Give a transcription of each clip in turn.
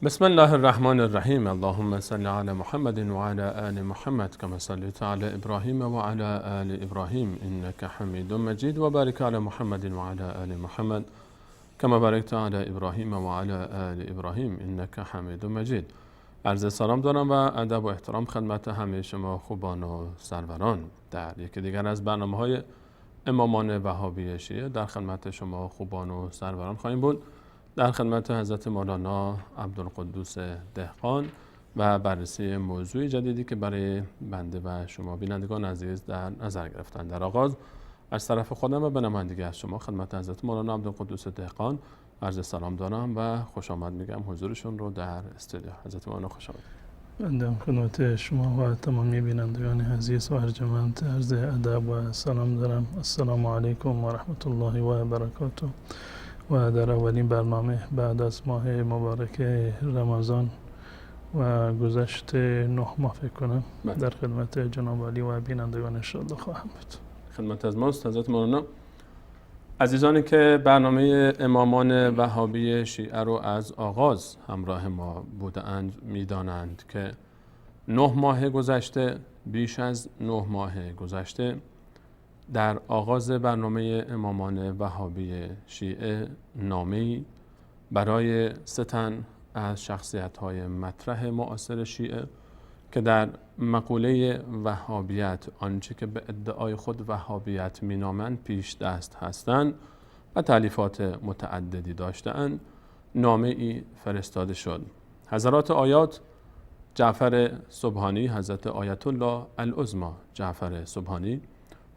بسم الله الرحمن الرحیم. اللهم صل علی محمد و علی آل محمد كما صليت على ابراهیم و علی آل ابراهیم انك حمید مجید و بارک علی محمد و علی آل محمد كما بارکت علی ابراهیم و علی آل ابراهیم انك حمید مجید. عرض سلام دارم و ادب و احترام خدمت همه شما خوبان و سروران. در یکی دیگر از برنامه‌های امامان وهابی شیعه در خدمت شما خوبان و سروران خواهیم بود، در خدمت حضرت مولانا عبدالقدوس دهقان و بررسی موضوع جدیدی که برای بنده و شما بینندگان عزیز در نظر گرفتن. در آغاز از طرف خودم و به نمایندگی از شما خدمت حضرت مولانا عبدالقدوس دهقان عرض سلام دارم و خوش آمد میگم حضورشون رو در استودیو. حضرت مولانا خوش آمد. بنده خدمت شما و تمامی بینندگان عزیز و ارجمند عرض ادب و سلام دارم. السلام علیکم و رحمت الله و برکاته. و در اولین برنامه بعد از ماه مبارک رمضان و گذشت 9 ماه فکر کنم در خدمت جناب عالی و بینندگان انشاءالله خواهم بود. خدمت از ماست حضرت مولانا. عزیزانی که برنامه امامان وهابی شیعه رو از آغاز همراه ما بودند میدانند که 9 ماه گذشته، بیش از 9 ماه گذشته، در آغاز برنامه امامان وهابی شیعه نامه‌ای برای 3 تن از شخصیت‌های مطرح معاصر شیعه که در مقوله وهابیت، آنچه که به ادعای خود وهابیت مینامند، پیش دست هستند و تألیفات متعددی داشته‌اند، نامه‌ای فرستاده شد. حضرات آیات جعفر سبحانی، حضرت آیت الله العظمی جعفر سبحانی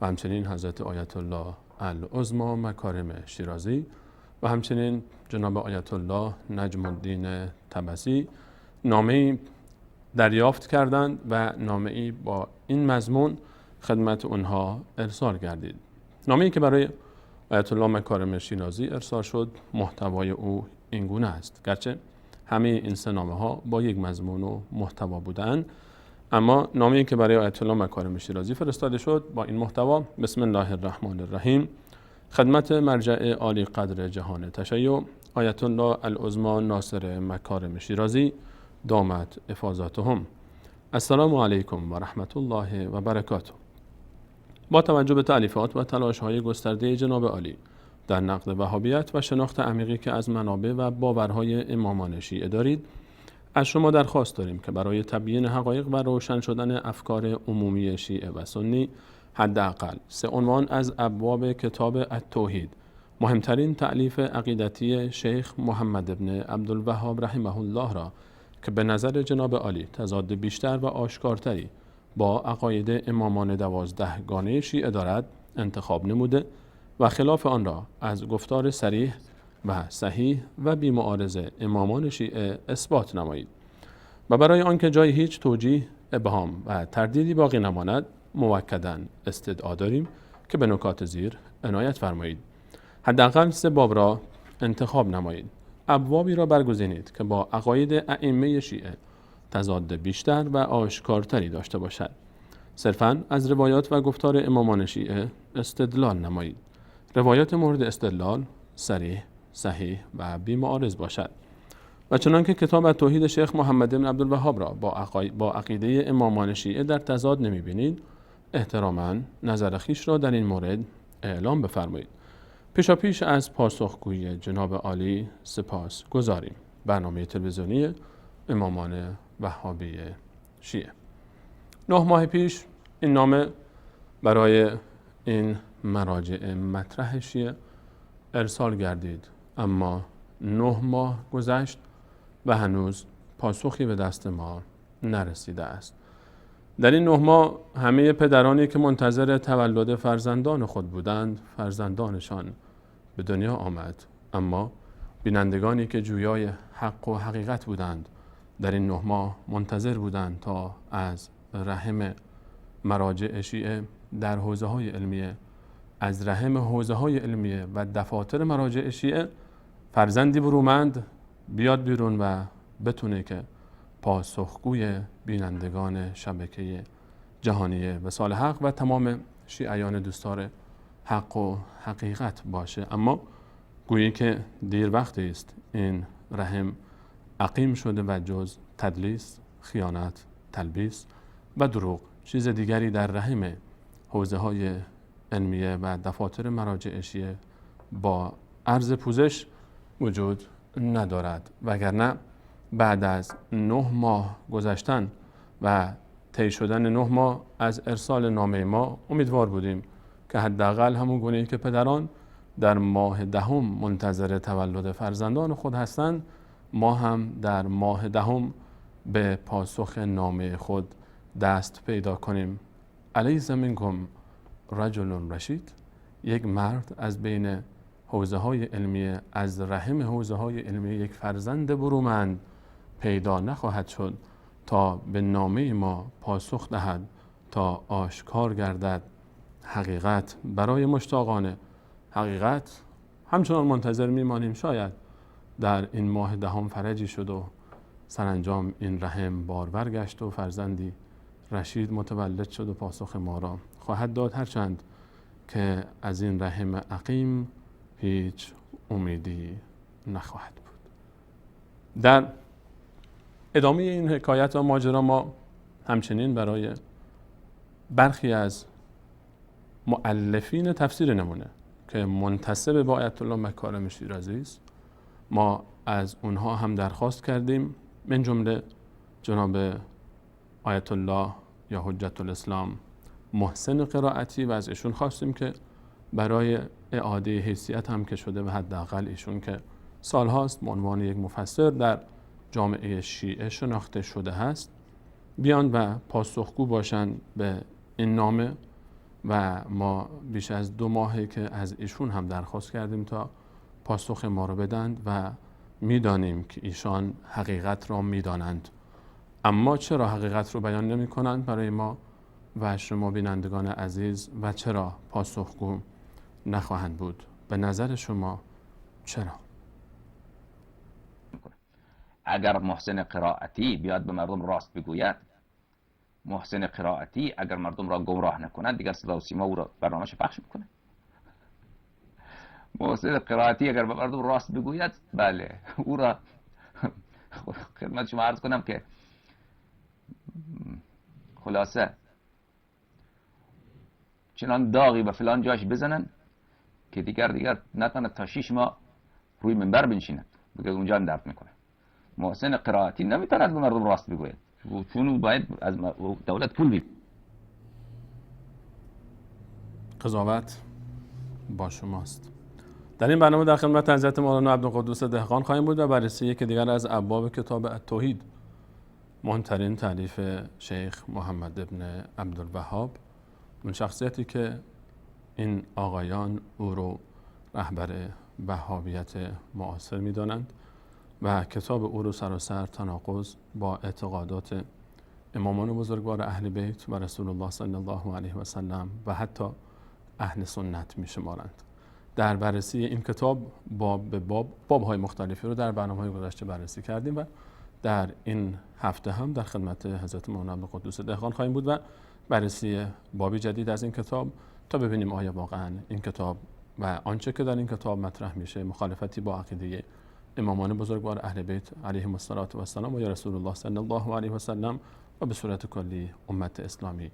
و همچنین حضرت آیت الله العظمی مکارم شیرازی و همچنین جناب آیت الله نجم الدین طبسی نامه‌ای دریافت کردند و نامه‌ای با این مضمون خدمت اونها ارسال گردید. نامه‌ای که برای آیت الله مکارم شیرازی ارسال شد، محتوای او این گونه است. گرچه همه این 3 نامه‌ها با یک مضمون و محتوا بودند، اما نامه‌ای که برای آیت الله مکارم شیرازی فرستاده شد با این محتوا: بسم الله الرحمن الرحیم. خدمت مرجع عالی قدر جهان تشیع آیت الله العظمی ناصر مکارم شیرازی دامت افاضاتهم. السلام علیکم و رحمت الله و برکاته. با توجه به تألیفات و تلاش‌های گسترده جناب عالی در نقد وهابیت و شناخت عمیقی که از منابع و باورهای امامان شیعه دارید، از شما درخواست داریم که برای تبیین حقایق و روشن شدن افکار عمومی شیعه و سنی حداقل 3 عنوان از ابواب کتاب التوحید، مهمترین تألیف عقیدتی شیخ محمد ابن عبدالوهاب رحمه الله را که به نظر جناب عالی تضاد بیشتر و آشکارتری با عقاید امامان 12 گانه شیعه دارد انتخاب نموده و خلاف آن را از گفتار صریح و صحیح و بی‌معارضه امامان شیعه اثبات نمایید و برای آنکه جای هیچ توجیه، ابهام و تردیدی باقی نماند، موکداً استدعا داریم که به نکات زیر عنایت فرمایید. حداقل 3 باب را انتخاب نمایید. ابوابی را برگزینید که با عقاید ائمه شیعه تضاد بیشتر و آشکارتری داشته باشد. صرفاً از روایات و گفتار امامان شیعه استدلال نمایید. روایات مورد استدلال صریح، صحیح و بی‌معارض باشد و چنانکه کتاب التوحید شیخ محمد بن عبدالوهاب را با عقیده امامان شیعه در تضاد نمی‌بینید، احتراما نظر خویش را در این مورد اعلام بفرمایید. پیشاپیش از پاسخگویی جناب عالی سپاس گزاریم. برنامه تلویزیونی امامان وهابی شیعه. 9 ماه پیش این نامه برای این مراجع مطرح شیعه ارسال گردید، اما 9 ماه گذشت و هنوز پاسخی به دست ما نرسیده است. در این 9 ماه همه پدرانی که منتظر تولد فرزندان خود بودند، فرزندانشان به دنیا آمد، اما بینندگانی که جویای حق و حقیقت بودند در این 9 ماه منتظر بودند تا از رحم مراجع شیعه در حوزه‌های علمیه، از رحم حوزه‌های علمیه و دفاتر مراجع شیعه فرزندی برومند بیاد بیرون و بتونه که پاسخگوی بینندگان شبکه جهانی وصال حق و تمام شیعیان دوستدار حق و حقیقت باشه. اما گویی که دیر وقتی است این رحم عقیم شده و جز تدلیس، خیانت، تلبیس و دروغ چیز دیگری در رحم حوزه های علمیه و دفاتر مراجع شیعه با عرض پوزش وجود ندارد. وگرنه بعد از 9 ماه گذشتن و طی شدن 9 ماه از ارسال نامه ما امیدوار بودیم که حداقل همون گونه‌ای که پدران در ماه دهم منتظر تولد فرزندان خود هستند، ما هم در ماه دهم به پاسخ نامه خود دست پیدا کنیم. الیس منکم رجل رشید، یک مرد از بین حوزه های علمیه، از رحم حوزه های علمیه یک فرزند برومند پیدا نخواهد شد تا به نامه ما پاسخ دهد، تا آشکار گردد حقیقت برای مشتاقان حقیقت. همچنان منتظر میمانیم شاید در این ماه دهم فرجی شد و سرانجام این رحم بارور گشت و فرزندی رشید متولد شد و پاسخ ما را خواهد داد، هرچند که از این رحم عقیم هیچ امیدی نخواهد بود. در ادامه این حکایت و ماجرا ما همچنین برای برخی از مؤلفین تفسیر نمونه که منتسب به آیت الله مکارم شیرازی است، ما از اونها هم درخواست کردیم، من جمله جناب آیت الله یا حجت الاسلام محسن قرائتی، و از ایشون خواستیم که برای اعاده حیثیت هم که شده و حداقل ایشون که سالهاست به عنوان یک مفسر در جامعه شیعه شناخته شده هست، بیان و پاسخگو باشند به این نامه. و ما بیش از 2 ماهه که از ایشون هم درخواست کردیم تا پاسخ ما رو بدند و میدانیم که ایشان حقیقت را میدانند، اما چرا حقیقت رو بیان نمی کنند برای ما و شما بینندگان عزیز، و چرا پاسخگو نخواهند بود؟ به نظر شما چرا؟ اگر محسن قرائتی بیاد به مردم راست بگوید، محسن قرائتی اگر مردم را گمراه نکند، دیگر صدا و سیما او را برنامه‌اش پخش میکنه. محسن قرائتی اگر به مردم راست بگوید، بله او را خدمت شما عرض کنم که خلاصه چنان داغی به فلان جاش بزنن که دیگر نتونه تا 6 ماه روی منبر بنشیند، بگه اونجا هم درد میکنه. محسن قرائتی نمیتواند به مردم راست بگوید، چون باید از دولت پول بگیرد. قضاوت با شماست. در این برنامه در خدمت حضرت مولانا عبدالقدوس دهقان خواهیم بود و بررسی یکی دیگر از ابواب کتاب التوحید، مهمترین تالیف شیخ محمد ابن عبدالوهاب، اون شخصیتی که این آقایان او رو رهبر وهابیت معاصر می‌دانند و کتاب او رو سراسر تناقض با اعتقادات امامان بزرگوار اهل بیت و رسول الله صلی الله علیه و سلم و حتی اهل سنت می‌شمارند. در بررسی این کتاب باب به باب‌های مختلفی رو در برنامه‌های گذشته بررسی کردیم و در این هفته هم در خدمت حضرت مولانا عبدالقدوس دهقان خواهیم بود و بررسی بابی جدید از این کتاب تا ببینیم آیا واقعا این کتاب و آنچه که در این کتاب مطرح میشه مخالفتی با عقیده امامان بزرگوار اهل بیت علیهم السلام و یا رسول الله صلی الله علیه و سلم و به صورت کلی امت اسلامی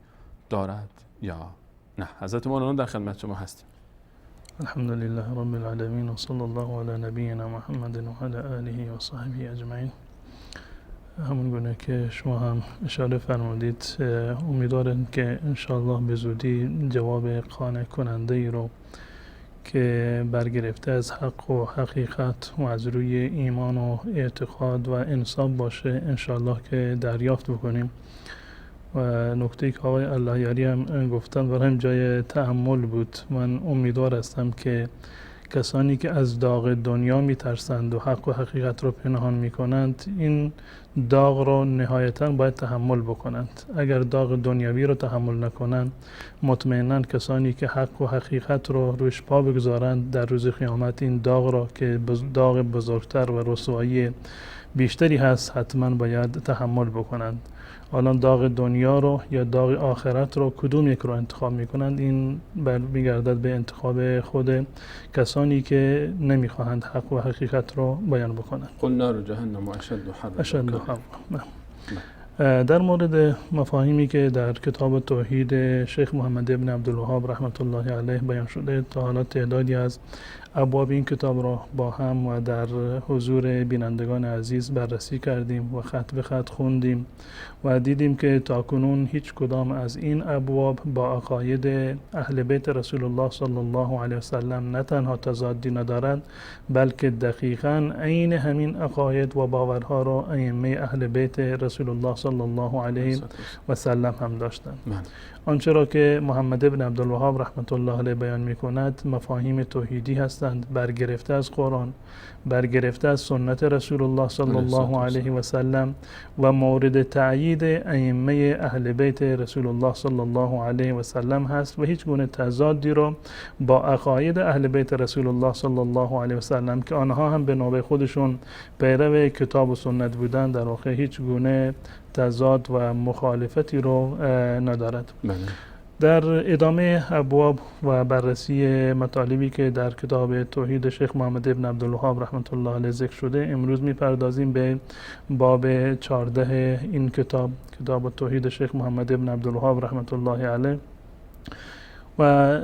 دارد یا نه. حضرت مولانا در خدمت شما هستیم. الحمد لله رب العالمین و صلی الله علی نبینا محمد و علی آله و صحبه اجمعین. همون گونه که شما هم اشاره فرمودید، امیدوارم که انشاءالله به زودی جواب قانع کننده ای رو که برگرفته از حق و حقیقت و از روی ایمان و اعتقاد و انصاف باشه انشاءالله که دریافت بکنیم. و نکته که آقای الله یاری هم گفتن برایم جای تأمل بود. من امیدوار هستم که کسانی که از داغ دنیا میترسند و حق و حقیقت رو پنهان میکنند، این داغ رو نهایتاً باید تحمل بکنند. اگر داغ دنیوی رو تحمل نکنند، مطمئناً کسانی که حق و حقیقت رو روش پا بگذارند در روز قیامت این داغ رو که داغ بزرگتر و رسوایی بیشتری هست حتما باید تحمل بکنند. الان داغ دنیا رو یا داغ آخرت رو کدوم یک رو انتخاب میکنند؟ این میگردد به انتخاب خود کسانی که نمیخواهند حق و حقیقت رو بیان بکنند. قل نار جهنم اشد حرا. در مورد مفاهیمی که در کتاب توحید شیخ محمد ابن عبدالوهاب رحمت الله علیه بیان شده، تا حالا تعدادی از ابواب این کتاب را با هم و در حضور بینندگان عزیز بررسی کردیم و خط به خط خوندیم و دیدیم که تاکنون هیچ کدام از این ابواب با عقاید اهل بیت رسول الله صلی الله علیه وسلم نه تنها تضادی ندارد، بلکه دقیقاً عین همین عقاید و باورها را ائمه اهل بیت رسول الله صلی الله علیه وسلم هم داشتند. آنچه را که محمد ابن عبدالوهاب رحمت الله علیه بیان می کند مفاهیم توحیدی هستند، برگرفته از قرآن، برگرفته از سنت رسول الله صلی الله علیه و سلم و مورد تأیید ائمه اهل بیت رسول الله صلی الله علیه و سلم هست و هیچ گونه تضادی را با عقاید اهل بیت رسول الله صلی الله علیه و سلم که آنها هم به نوبه خودشون پیرو کتاب و سنت بودند در واقع هیچ گونه تضاد و مخالفتی رو ندارد. در ادامه ابواب و بررسی مطالبی که در کتاب توحید شیخ محمد ابن عبدالوهاب رحمت الله علیه ذکر شده، امروز میپردازیم به باب 14 این کتاب توحید شیخ محمد ابن عبدالوهاب رحمت الله علیه. و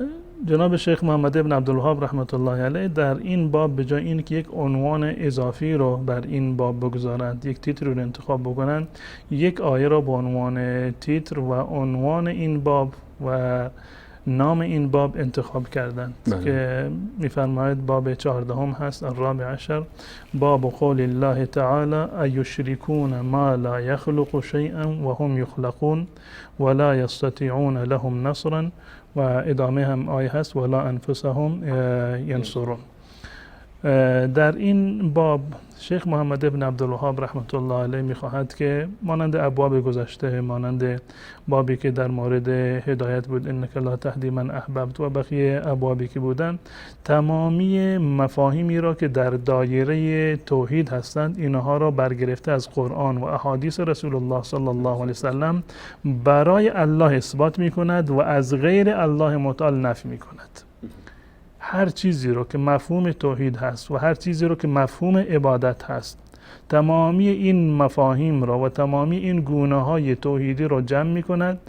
جناب شیخ محمد ابن عبدالوهاب رحمت الله علیه در این باب به جای اینکه یک عنوان اضافی رو بر این باب بگذارند، یک تیتر رو انتخاب بکنند، یک آیه را به عنوان تیتر و عنوان این باب و نام این باب انتخاب کردند که میفرماید باب 14 هست، الرابع عشر، باب قول الله تعالی ایشرکون ما لا یخلق شیئا و هم یخلقون ولا یستطیعون لهم نصرا و ادامه هم آیه هست ولا انفسهم ینصرون. در این باب شیخ محمد ابن عبدالوهاب رحمت الله علیه میخواهد که مانند ابواب گذشته، مانند بابی که در مورد هدایت بود انک لا تهدی من احببت و بقیه ابوابی که بودن، تمامی مفاهیمی را که در دایره توحید هستند اینها را برگرفته از قرآن و احادیث رسول الله صلی الله علیه وسلم برای الله اثبات میکند و از غیر الله متعال نفی میکند. هر چیزی رو که مفهوم توحید هست و هر چیزی رو که مفهوم عبادت هست، تمامی این مفاهیم را و تمامی این گونه های توحیدی را جمع می کند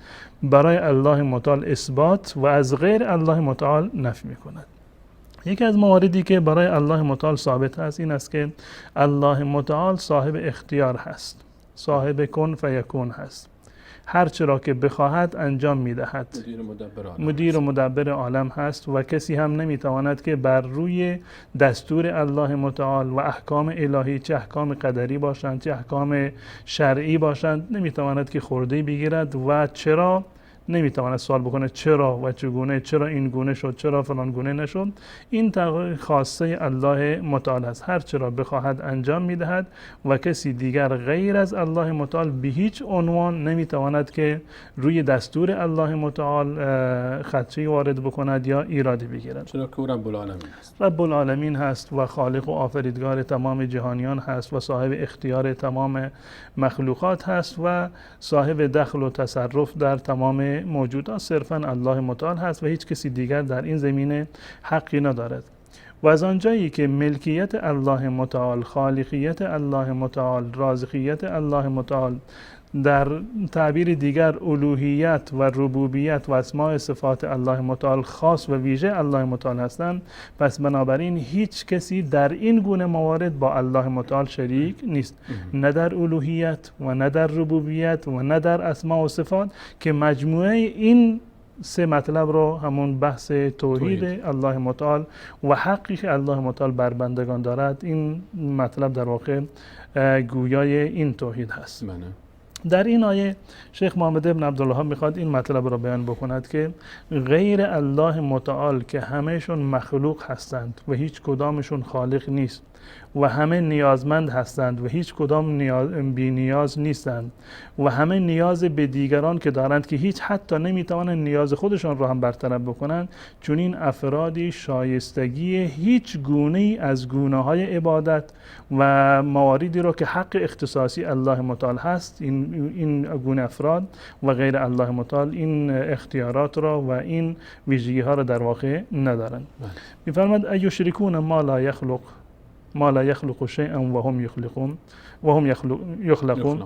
برای الله متعال اثبات و از غیر الله متعال نفی می کند. یکی از مواردی که برای الله متعال ثابت هست این است که الله متعال صاحب اختیار هست، صاحب کن فیکون هست، هر چرا که بخواهد انجام میدهد، مدیر و مدبر عالم هست و کسی هم نمیتواند که بر روی دستور الله متعال و احکام الهی، چه احکام قدری باشند چه احکام شرعی باشند، نمیتواند که خورده بگیرد و چرا نمیتواند سوال بکنه چرا و چگونه، چرا این گونه شد، چرا فلان گونه نشد. این خاصه الله متعال است، هر چرا بخواهد انجام میدهد و کسی دیگر غیر از الله متعال به هیچ عنوان نمیتواند که روی دستور الله متعال خدشه‌ای وارد بکند یا ایرادی بگیرد. چرا که او رب العالمین است، رب العالمین هست و خالق و آفریدگار تمام جهانیان هست و صاحب اختیار تمام مخلوقات هست و صاحب دخل و تصرف در تمام موجودات صرفاً الله متعال هست و هیچ کسی دیگر در این زمینه حقی ندارد. و از آنجایی که ملکیت الله متعال، خالقیت الله متعال، رازقیت الله متعال، در تعبیر دیگر الوهیت و ربوبیت و اسماء صفات الله متعال خاص و ویژه الله متعال هستند، پس بنابراین هیچ کسی در این گونه موارد با الله متعال شریک نیست، نه در الوهیت و نه در ربوبیت و نه در اسماء و صفات، که مجموعه این سه مطلب رو همون بحث توحید الله متعال و حقی که الله متعال بر بندگان دارد، این مطلب در واقع گویای این توحید هست. در این آیه شیخ محمد ابن عبدالوهاب میخواد این مطلب را بیان بکند که غیر الله متعال که همهشون مخلوق هستند و هیچ کدامشون خالق نیست و همه نیازمند هستند و هیچ کدام بی نیاز نیستند و همه نیاز به دیگران که دارند که هیچ حتی نمیتوانند نیاز خودشان را هم برطرف بکنند، چون این افرادی شایستگی هیچ گونه ای از گونه‌های عبادت و مواردی را که حق اختصاصی الله متعال هست، این گونه افراد و غیر الله متعال این اختیارات را و این ویژگی ها را در واقع ندارند. می‌فرماید ایشرکون ما لا یخلق شیئا و هم یخلقون.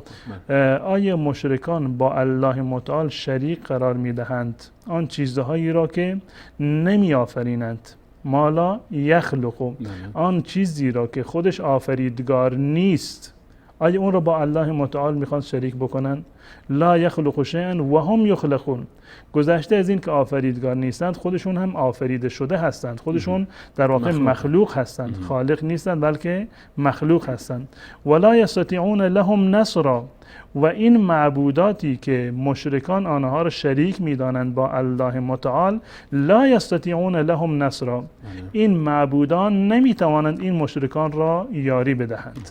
آیا مشرکان با الله متعال شریک قرار میدهند آن چیزهایی را که نمی آفرینند؟ ما لا یخلق، آن چیزی را که خودش آفریدگار نیست، آیا اون را با الله متعال میخوان شریک بکنن؟ لا یخلق شیئا و هم یخلقون. گذشته از این که آفریدگار نیستند، خودشون هم آفریده شده هستند، خودشون در واقع مخلوق هستند، خالق نیستند بلکه مخلوق هستند. ولا یستطیعون لهم نصرا، و این معبوداتی که مشرکان آنها را شریک میدانند با الله متعال، لا یستطیعون لهم نصرا، این معبودان نمیتوانند این مشرکان را یاری بدهند،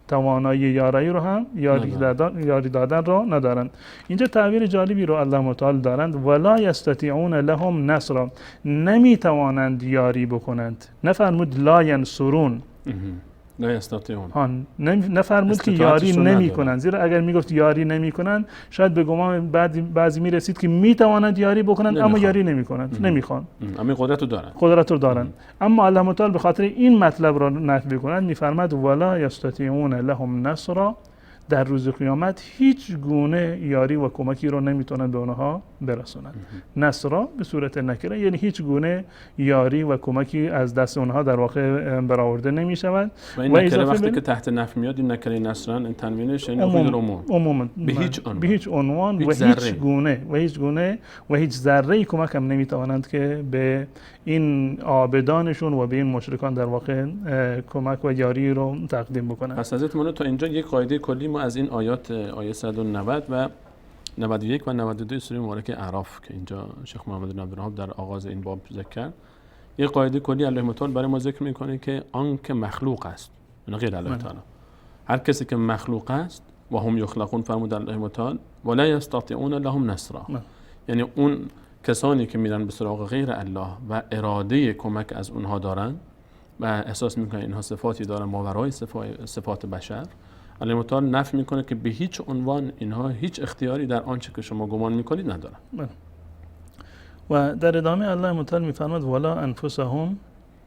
توانایی یاری رو هم یاری دادن را ندارند. اینجا تعبیر جالبی رو الله متعال دارند، ولا یستطیعون لهم نصرا، نمیتوانند یاری بکنند. نفرمود لا ینصرون، لا یستطیعون، نفرمود که یاری نمی کنند، زیرا اگر میگفت یاری نمی کنند شاید به گمان بعضی می رسید که می توانند یاری بکنند اما یاری نمی کنند، نمیخوان، اما قدرت رو دارند. اما الله متعال به خاطر این مطلب را نفی کنند میفرماد ولا یستطیعون لهم نصرا، در روز قیامت هیچ گونه یاری و کمکی رو نمیتونن به اونها برسونن. نصرا به صورت نکره یعنی هیچ گونه یاری و کمکی از دست اونها در واقع برآورده نمیشود. و این نکره وقتی که تحت نفی میاد، این نکره نصرا این تنوینش یعنی عموما به هیچ عنوان و هیچ گونه و هیچ ذره کمک هم نمیتوانند که به این عابدانشون و به این مشرکان در واقع کمک و یاری رو تقدیم بکنن. پس حضرت مولانا تا اینجا یک قاعده کلی ما از این آیات، آیه 190 و 91 و 92 سوره مبارکه اعراف که اینجا شیخ محمد بن عبدالوهاب در آغاز این باب ذکر کرد، یک قاعده کلی الله متعال برای ما ذکر میکنه که آن که مخلوق است، یعنی غیر الله تعالی، هر کسی که مخلوق است و هم یخلقون فرمود الله متعال ولا یستطیعون لهم نصرا، یعنی اون کسانی که میرن به سراغ غیر الله و اراده کمک از اونها دارن و احساس میکنن اینها صفاتی دارن ماورای صفات بشر، الله متعال نفی میکنه که به هیچ عنوان اینها هیچ اختیاری در آنچه که شما گمان میکنید ندارن. و در ادامه الله متعال میفرماد ولا انفسهم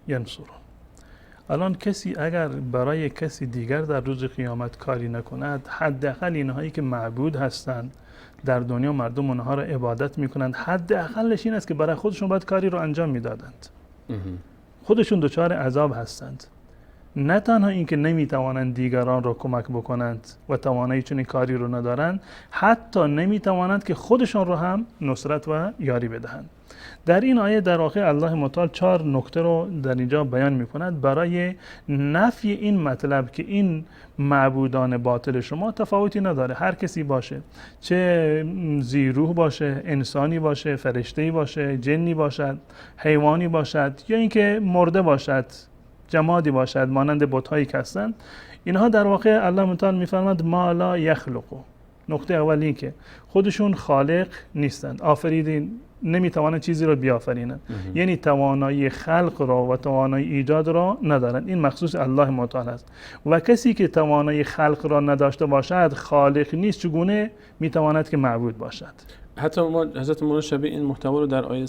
ینصرون. الان کسی اگر برای کسی دیگر در روز قیامت کاری نکند، حداقل اینهایی که معبود هستند در دنیا مردم اونها را عبادت میکنند، حداقلش این است که برای خودشون باید کاری رو انجام میدادند. خودشون دچار عذاب هستند، نه تنها اینکه نمیتوانند دیگران را کمک بکنند و توانایی چنین کاری رو ندارند، حتی نمیتوانند که خودشون رو هم نصرت و یاری بدهند. در این آیه در واقع الله متعال 4 نکته رو در اینجا بیان میکند برای نفی این مطلب که این معبودان باطل شما تفاوتی نداره، هر کسی باشه، چه ذی‌روح باشه، انسانی باشه، فرشته‌ای باشه، جنی باشد، حیوانی باشد، یا اینکه مرده باشد، جمادی باشد مانند بت‌هایی که هستند، اینها در واقع الله متعال میفرماد ما لا یخلقو. نکته اول این که خودشون خالق نیستند، آفریدین نمیتوانند چیزی را بیافرینند، یعنی توانایی خلق را و توانایی ایجاد را ندارند. این مخصوص الله متعال است و کسی که توانایی خلق را نداشته باشد خالق نیست، چگونه میتواند که معبود باشد؟ حتی ما حضرت مولانا شبیه این محتوا رو در آیه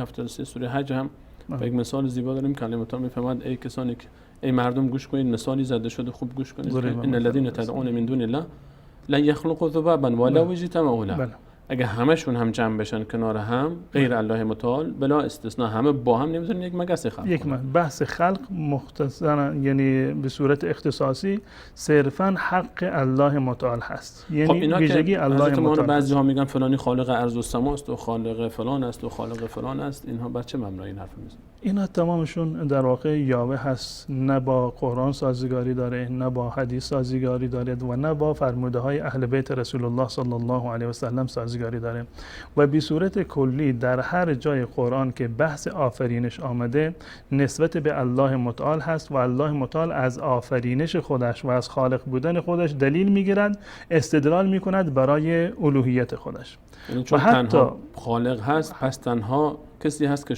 73 سوره حج هم با یک مثال زیبا داریم که الله متعال میفرماد ای کسانی که ای مردم گوش کنید، مثالی زده شده خوب گوش کنید، ان الذين تدعون من دون الله لا يخلقوا ذبابا ولو اجتمعوا له. اگه همشون هم جمع بشن کنار هم غیر الله متعال بلا استثناء همه با هم نمیتونن یک مگس خلق کنن. بحث خلق مختصرا یعنی به صورت اختصاصی صرفا حق الله متعال هست، یعنی ویژگی الله متعال. بعضی ها میگن فلانی خالق ارض و سما است و خالق فلان است و خالق فلان است، اینها بر چه مبنای این حرف میزنن؟ اینا تمامشون در واقع یاوه هست، نه با قرآن سازگاری داره، نه با حدیث سازگاری داره و نه با فرموده های اهل بیت رسول الله صلی الله علیه و سلم سازگاری آفریدگاری داره و به صورت کلی در هر جای قرآن که بحث آفرینش آمده نسبت به الله متعال هست و الله متعال از آفرینش خودش و از خالق بودن خودش دلیل میگیرد، استدلال میکند برای الوهیت خودش. یعنی چون تنها خالق هست پس تنها کسی هست که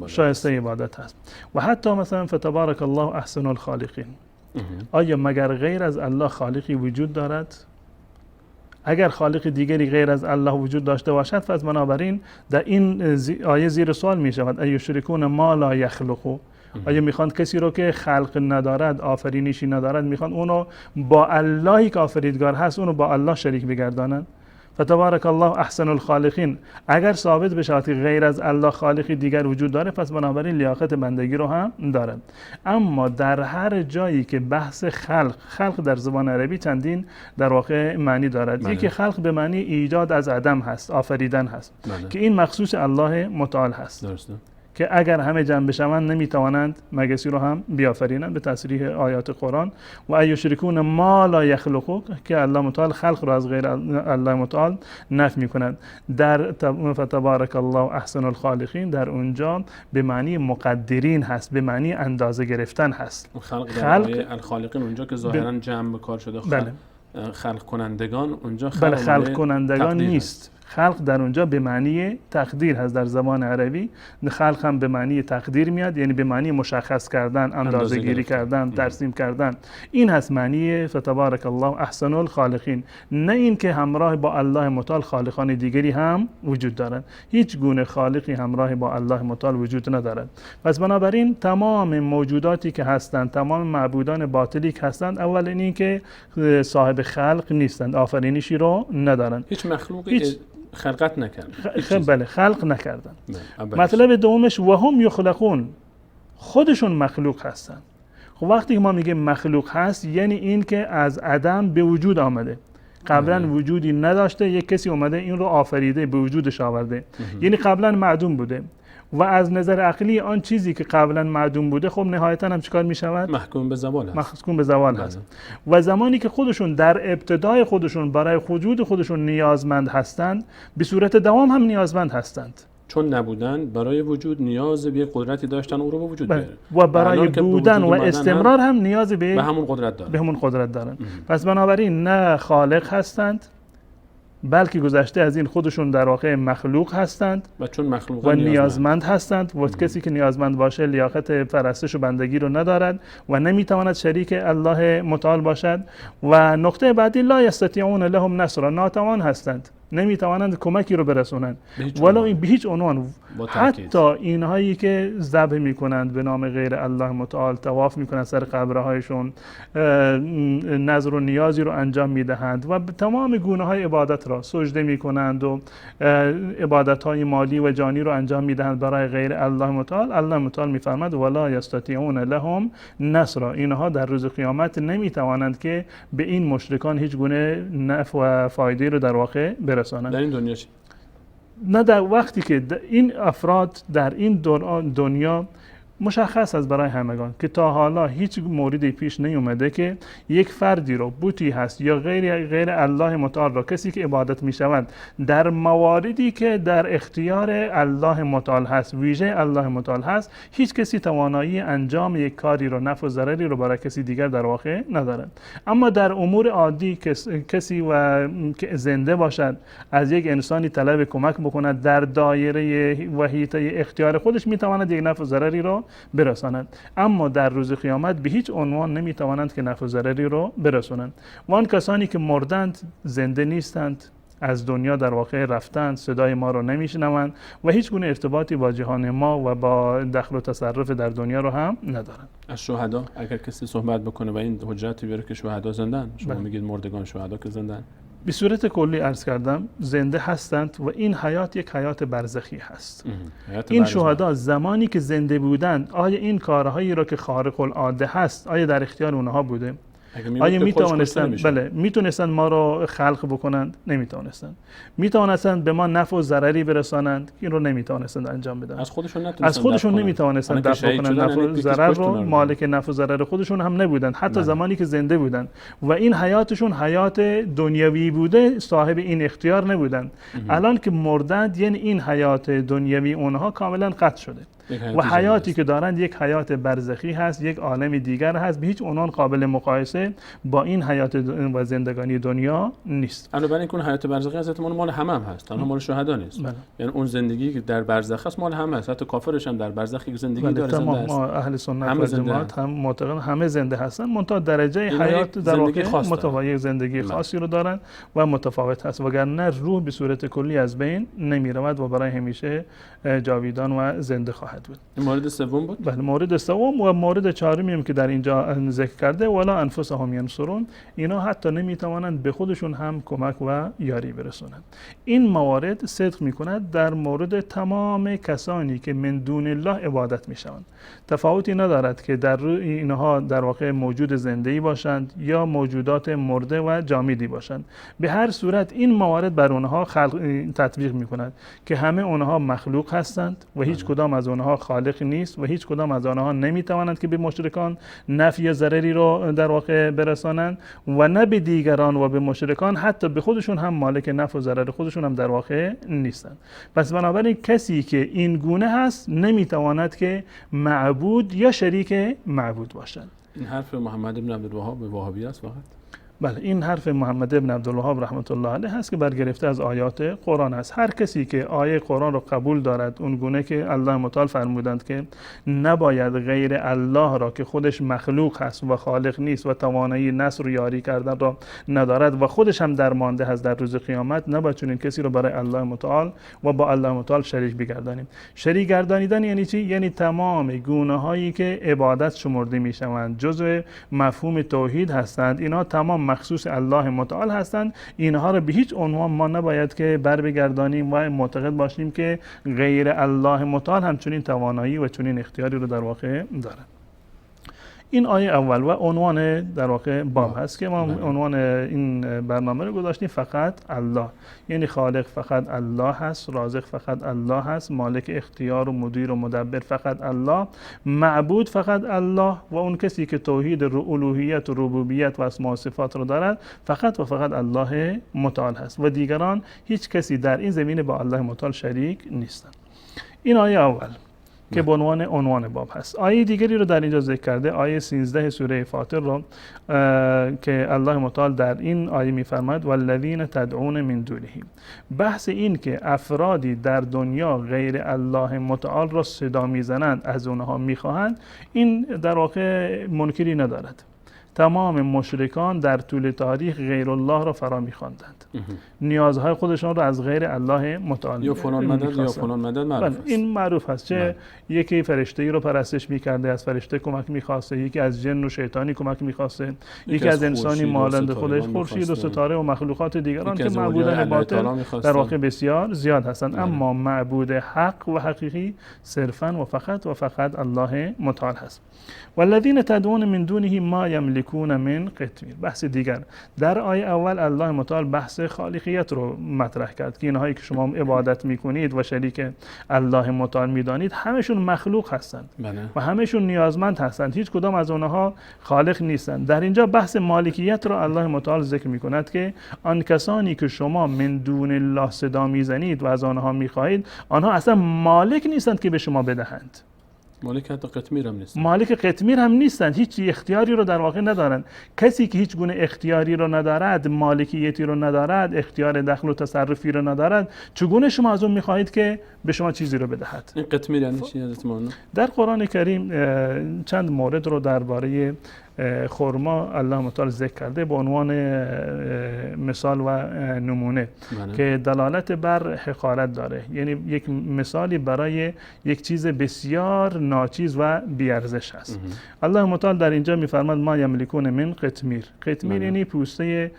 شایسته عبادت هست. و حتی مثلا فتبارک الله احسن الخالقین، آیا مگر غیر از الله خالقی وجود دارد؟ اگر خالق دیگری غیر از الله وجود داشته باشد پس بنابراین در این آیه زیر سوال می شود ایشرکون ما لا یخلقو، آیا میخوان کسی رو که خلق ندارد، آفرینشی ندارد، میخوان اونو با اللهی که آفریدگار هست اونو با الله شریک بگردانند؟ فتبارک الله احسن الخالقین، اگر ثابت بشه که غیر از الله خالقی دیگر وجود داره پس بنابراین لیاقت بندگی رو هم دارد. اما در هر جایی که بحث خلق در زبان عربی چندین در واقع معنی دارد. یکی خلق به معنی ایجاد از عدم هست، آفریدن هست که این مخصوص الله متعال هست. درسته. که اگر همه جمع بشوند نمیتوانند مگسی رو هم بیافرینند به تصریح آیات قرآن. و ایشرکون ما لا یخلقو که الله متعال خلق رو از غیر الله متعال نفی میکنند. در فتبارک الله احسن الخالقین در اونجا به معنی مقدرین هست، به معنی اندازه گرفتن هست. خلق الخالقین اونجا که ظاهرا جمع به کار شده خلق کنندگان، اونجا خلق کنندگان نیست. خلق در اونجا به معنی تقدیر هست در زبان عربی. خلق هم به معنی تقدیر میاد، یعنی به معنی مشخص کردن، اندازه گیری کردن، ترسیم کردن. این هست معنی فتبارک الله احسن الخالقین، نه این که همراه با الله متعال خالقان دیگری هم وجود دارند. هیچ گونه خالقی همراه با الله متعال وجود ندارد. پس بنابراین تمام موجوداتی که هستند، تمام معبودان باطلی که هستند، اول این که صاحب خلق نیستند، آفرینشی رو ندارند. هیچ مخلوقی خلقت نکردن. بله، خلق نکردن. مطلب دومش و هم یخلقون، خودشون مخلوق هستن. خب وقتی که ما میگیم مخلوق هست یعنی این که از عدم به وجود آمده، قبلا وجودی نداشته، یک کسی اومده این رو آفریده، به وجودش آورده. یعنی قبلا معدوم بوده و از نظر عقلی آن چیزی که قبلا معدوم بوده خب نهایتا هم چیکار می شود؟ محکوم به زوال هست. و زمانی که خودشون در ابتدای خودشون برای وجود خودشون نیازمند هستند، به صورت دوام هم نیازمند هستند. چون نبودن برای وجود نیاز به قدرتی داشتن او رو به وجود بیاره و برای بودن و استمرار هم نیاز به همون قدرت دارن. پس بنابراین نه خالق هستند بلکه گذشته از این خودشون در واقع مخلوق هستند و چون مخلوق و نیازمند هستند و کسی که نیازمند باشه لیاقت پرستش و بندگی رو ندارد و نمیتواند شریک الله متعال باشد. و نقطه بعدی لا یستطیعون لهم نصرا، ناتوان هستند، نمیتوانند کمکی رو برسونند ولو این به هیچ عنوان. حتی اینهایی که ذبح میکنند به نام غیر الله متعال، طواف میکنند سر قبرهایشون، نظر و نیازی رو انجام میدهند و تمام گونه های عبادت را سجده میکنند و عبادت های مالی و جانی رو انجام میدهند برای غیر الله متعال. الله متعال میفرماد ولا یستطیعون لهم نصرا، اینها در روز قیامت نمیتوانند که به این مشرکان هیچ گونه نفع و فایده رو در واقع برسانند. در این دنیا چی؟ نه، در وقتی که این افراد در این دنیا مشخص است برای همگان که تا حالا هیچ موردی پیش نیومده که یک فردی رو، بوتی هست یا غیر الله متعال رو، کسی که عبادت می شود در مواردی که در اختیار الله متعال هست، ویژه الله متعال هست، هیچ کسی توانایی انجام یک کاری رو، نفع و ضرری رو برای کسی دیگر در واقع ندارد. اما در امور عادی کسی که زنده باشد از یک انسانی طلب کمک بکند در دایره و حیطه اختیار خودش می تواند یک نفع و ضرری رو برسانند. اما در روز قیامت به هیچ عنوان نمیتوانند که نفع و ضرری رو برسانند. و آن کسانی که مردند، زنده نیستند، از دنیا در واقع رفتند، صدای ما رو نمیشنوند و هیچ گونه ارتباطی با جهان ما و با دخل و تصرف در دنیا رو هم ندارند. از شهدا اگر کسی صحبت بکنه و این حجت بیاره که شهدا زندن، شما میگید مردگان شهدا که زندن، به صورت کلی عرض کردم زنده هستند و این حیات یک حیات برزخی هست. این شهدا زمانی که زنده بودند آیا این کارهایی را که خارق العاده هست آیا در اختیار اونها بوده؟ آیا میتوانستند میتونستند ما رو خلق بکنند؟ نمیتوانستند. میتوانستند به ما نفع و ضرری برسانند؟ این رو نمیتوانستند انجام بدن. از خودشون نمیتوانستند دفع کنند نفع و ضرر رو، مالک نفع و ضرر خودشون هم نبودند حتی زمانی که زنده بودند و این حیاتشون حیات دنیوی بوده، صاحب این اختیار نبودند. الان که مردند یعنی این حیات دنیوی اونها کاملا قطع شده و حیاتی که دارند یک حیات برزخی هست، یک عالم دیگر هست، به هیچ عنوان قابل مقایسه با این حیات و زندگانی دنیا نیست. علاوه بر این حیات برزخی از مال همه هم هست، تنها مال شهدا نیست. یعنی اون زندگی که در برزخ است مال همه است، حتی کافرش هم در برزخ یک زندگی داره، زنده است. ما اهل سنت و جماعت هم معتقدن همه زنده هستن، منتها درجه حیات در واقع متفاوت، زندگی خاصی رو دارن و متفاوت هست، وگرنه روح به صورت کلی از بین نمی رود و برای همیشه جاویدان و زنده خواهد بود. این مورد سوم بود؟ بله، مورد سوم و مورد چهارمی هم که در اینجا ذکر کرده، ولا انفسهم ینصرون، اینا حتی نمیتوانند به خودشون هم کمک و یاری برسونند. این موارد صدق میکند در مورد تمام کسانی که من دون الله عبادت میشوند. تفاوتی ندارد که در اینها در واقع موجود زنده‌ای باشند یا موجودات مرده و جامدی باشند. به هر صورت این موارد بر اونها تطبیق میکند که همه اونها مخلوق هستند و هیچ کدام از اونها خالق نیست و هیچ کدام از آنها نمیتوانند که به مشرکان نفع یا ضرری رو در واقع برسانند و نه به دیگران و به مشرکان حتی به خودشون هم مالک نفع و ضرر خودشون هم در واقع نیستند. پس بنابراین کسی که این گونه هست نمیتواند که معبود یا شریک معبود باشد. این حرف محمد بن عبدالوهاب به وهابی است فقط؟ بله، این حرف محمد بن عبدالوهاب رحمت الله علیه هست که برگرفته از آیات قرآن است. هر کسی که آیه قرآن رو قبول دارد اون گونه که الله متعال فرمودند که نباید غیر الله را که خودش مخلوق هست و خالق نیست و توانایی نصر و یاری کردن را ندارد و خودش هم درمانده هست در روز قیامت، نباید چنین کسی رو برای الله متعال و با الله متعال شریک بگردانیم. شریک گردانیدن یعنی چی؟ یعنی تمام گونه هایی که عبادت شمرده می شوند جزء مفهوم توحید هستند، اینا تمام مخصوص الله متعال هستند. اینها رو به هیچ عنوان ما نباید که بر بگردانیم و معتقد باشیم که غیر الله متعال همچنین توانایی و چنین اختیاری رو در واقع دارد. این آیه اول و عنوان در واقع باب هست که ما عنوان این برنامه رو گذاشتیم فقط الله، یعنی خالق فقط الله هست، رازق فقط الله هست، مالک اختیار و مدیر و مدبر فقط الله، معبود فقط الله و اون کسی که توحید الوهیت و ربوبیت و اسماء و صفات رو دارد فقط و فقط الله متعال هست و دیگران هیچ کسی در این زمینه با الله متعال شریک نیستند. این آیه اول که به عنوان باب هست. آیه دیگری رو در اینجا ذکر کرده، آیه 13 سوره فاطر رو که الله متعال در این آیه می‌فرماید والذین تدعون من دونه. بحث این که افرادی در دنیا غیر الله متعال را صدا میزنند، از اونها میخواهند، این در واقع منکری ندارد. تمام مشرکان در طول تاریخ غیر الله را فرا می‌خواندند، نیازهای خودشان را از غیر الله متعال یا فلان مدد یا فلان مدد معروف است. این معروف است، چه یکی فرشته‌ای رو پرستش می‌کرده، از فرشته کمک می‌خواسته، یکی از جن و شیطانی کمک می‌خواسته، یکی از انسانی مانند خودش، خورشید و ستاره و مخلوقات دیگران که معبودان باطل در واقع بسیار زیاد هستند. اما معبود حق و حقیقی صرفاً و فقط الله متعال هست. والذین تدعون من دونه ما یملکون من قطمیر. بحث دیگر در آیه اول الله متعال بحث خالقیت رو مطرح کرد که اینهایی که شما عبادت میکنید و شریک الله متعال میدانید همشون مخلوق هستند و همشون نیازمند هستند، هیچ کدام از اونها خالق نیستند. در اینجا بحث مالکیت رو الله متعال ذکر میکند که آن کسانی که شما من دون الله صدا میزنید و از آنها میخواهید، آنها اصلا مالک نیستند که به شما بدهند. مالک حتی قطمیر هم نیستند. مالک قطمیر هم نیستند، هیچ اختیاری رو در واقع ندارند. کسی که هیچ گونه اختیاری رو ندارد، مالکیتی رو ندارد، اختیار دخل و تصرفی رو ندارد، چگونه شما از اون میخواهید که به شما چیزی رو بدهد؟ این قطمیر یعنی چی حضرت مولانا؟ در قرآن کریم چند مورد رو درباره خرما الله متعال ذکر کرده به عنوان مثال و نمونه که دلالت بر حقارت داره، یعنی یک مثالی برای یک چیز بسیار ناچیز و بیارزش هست. الله متعال در اینجا میفرماد ما یملکون من قطمیر. قطمیر یعنی پوسته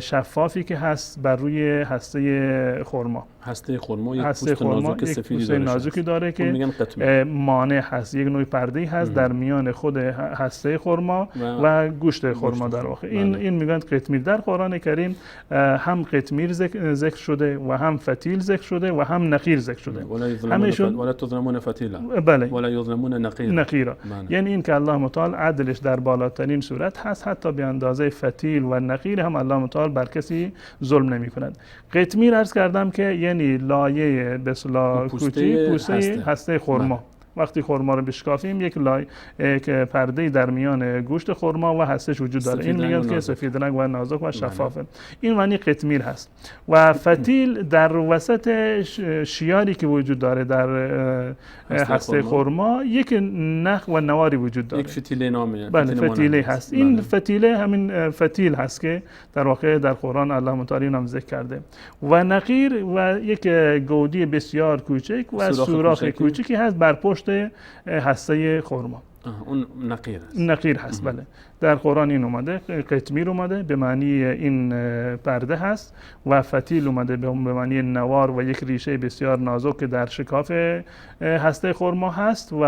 شفافی که هست بر روی هسته خرما. هسته خرما یک هسته پوست خرما نازک یک سفیدی پوست داره، نازکی داره اون که میگن قطمیر. مانع هست، یک نوع پرده هست در میان خود هسته خرما و گوشت خرما در واقع. این میگن قطمیر. در قرآن کریم هم قطمیر ذکر شده و هم فتیل ذکر شده و هم نخیر ذکر شده. ولا تظلمون فتیلا. بله. ولا یظلمون نقیرا. یعنی این که الله متعال عدلش در بالاترین صورت هست، حتی به اندازه فتیل و نقیر هم الله متعال بر کسی ظلم نمی کند. قطمیر عرض کردم که یعنی لایه به اصطلاح کوچیک پوسته هسته خرما. وقتی خرما رو بشکافیم یک پرده در میان گوشت خرما و هستش وجود داره. این میگن که سفید رنگ و نازک و شفافه. این معنی قطمیر هست. و فتیل در وسط شیاری که وجود داره در هسته خرما یک نخ و نواری وجود داره. یک فتیله نامه. بله فتیله هست. این فتیله همین فتیل هست که در واقع در قرآن الله متعال هم ذکر کرده. و نقیر و یک گودی بسیار کوچک و سوراخ کوچکی هست بر پشت هسته خرما. اون نقیر هست. نقیر هست. بله. در قرآن این اومده، قطمیر اومده به معنی این پرده هست و فتیل اومده به معنی نوار و یک ریشه بسیار نازک که در شکاف هسته خرما هست و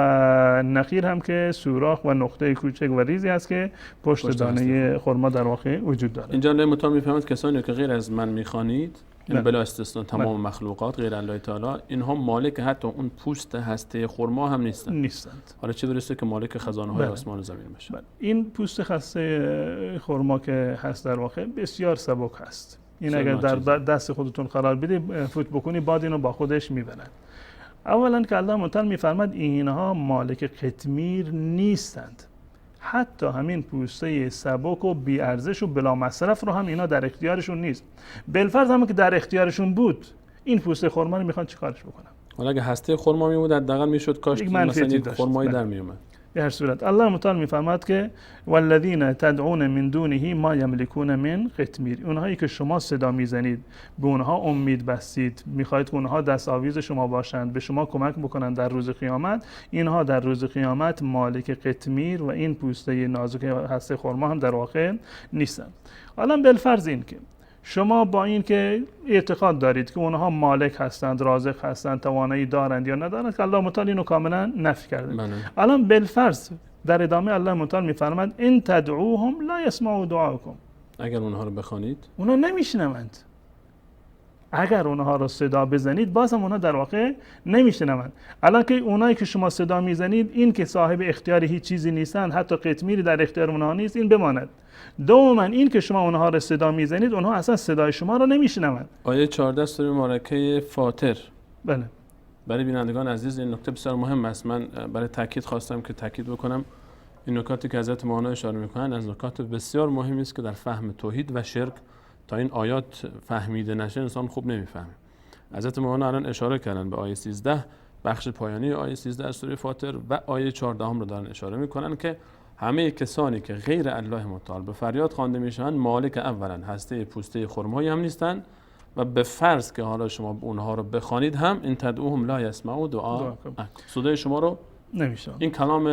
نقیر هم که سوراخ و نقطه کوچک و ریزی هست که پشت دانه خرما در واقع وجود داره. اینجا الله متعال میفهمد کسانی که غیر از من میخوانید، این بلا استثناء تمام مخلوقات غیر الله تعالی، اینها مالک حتی اون پوست هسته خرما هم نیستند. حالا چه برسه که مالک خزانه های آسمان و زمین بشه. این پوست هسته خرما که هست در واقع بسیار سبک هست. این اگر در دست خودتون قرار بدید فوت بکنی باد اینو با خودش میبرد. اولا که الله متعال میفرماد اینها مالک قطمیر نیستند. حتی همین پوسته سبک و بی ارزش و بلا مصرف رو هم اینا در اختیارشون نیست. بالفرض هم که در اختیارشون بود، این پوسته خرما رو میخوان چیکارش بکنن؟ حالا اگه هسته خرما میمود حداقل میشد کاش مثلا یک خرمایی در میومد. به هر صورت الله متعال میفرماد که والذین تدعون من دونه ما یملکون من قطمیر. اونهایی که شما صدا میزنید، به اونها امید بستید، میخواهید که اونها دست آویز شما باشند، به شما کمک بکنند در روز قیامت، اینها در روز قیامت مالک قطمیر و این پوسته نازک هسته خرما هم در واقع نیستند. حالا بالفرض این که شما با این که اعتقاد دارید که اونها مالک هستند، رازق هستند، توانایی دارند یا ندارند، که الله متعال اینو کاملا نفی کرده. الان بالفرض در ادامه الله متعال میفرماد ان تدعوهم لا يسمعوا دعاءكم. اگر اونها رو بخوانید اونها نمیشنوند. اگر اونها رو صدا بزنید بازم اونها در واقع نمیشنوند. الان که اونایی که شما صدا میزنید این که صاحب اختیار هیچ چیزی نیستند، حتی قطمیری در اختیار اونها نیست، این بماند. دوما این که شما اونها رو صدا میزنید اونها اصلا صدای شما رو نمیشنوند. آیه 14 سوره مبارکه فاطر. بله. برای بینندگان عزیز این نکته بسیار مهم است. من برای تاکید خواستم که تاکید بکنم این نکاتی که حضرت مولانا اشاره میکنن از نکات بسیار مهمی است که در فهم توحید و شرک تا این آیات فهمیده نشه انسان خوب نمیفهمه. حضرت مولانا الان اشاره کردن به آیه 13 بخش پایانی آیه 13 از سوره فاطر و آیه 14 هم رو دارن اشاره میکنن که همه کسانی که غیر الله متعال به فریاد خوانده میشن مالک اولا هسته پوسته خرمایی هم نیستن و به فرض که حالا شما اونها رو بخوانید هم این تدعوهم لا یسمعوا دعا صدای شما رو نمیشن. این کلام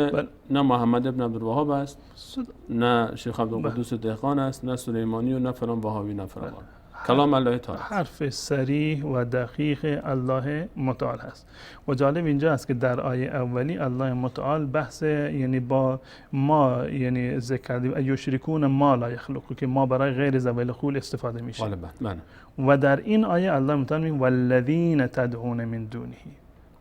نه محمد ابن عبدالوهاب است نه شیخ عبدالقدوس دهقان است نه سلیمانی و نه فلان وهابی نه فلان. کلام الله تعالی حرف صریح و دقیق الله متعال هست. و جالب اینجا است که در آیه اولی الله متعال بحث یعنی با ما یعنی ذکر کردیم یشرکون ما لا یخلقون که ما برای غیر ذوی الخلق استفاده میشه. و در این آیه الله متعال میگه والذین تدعون من دونه.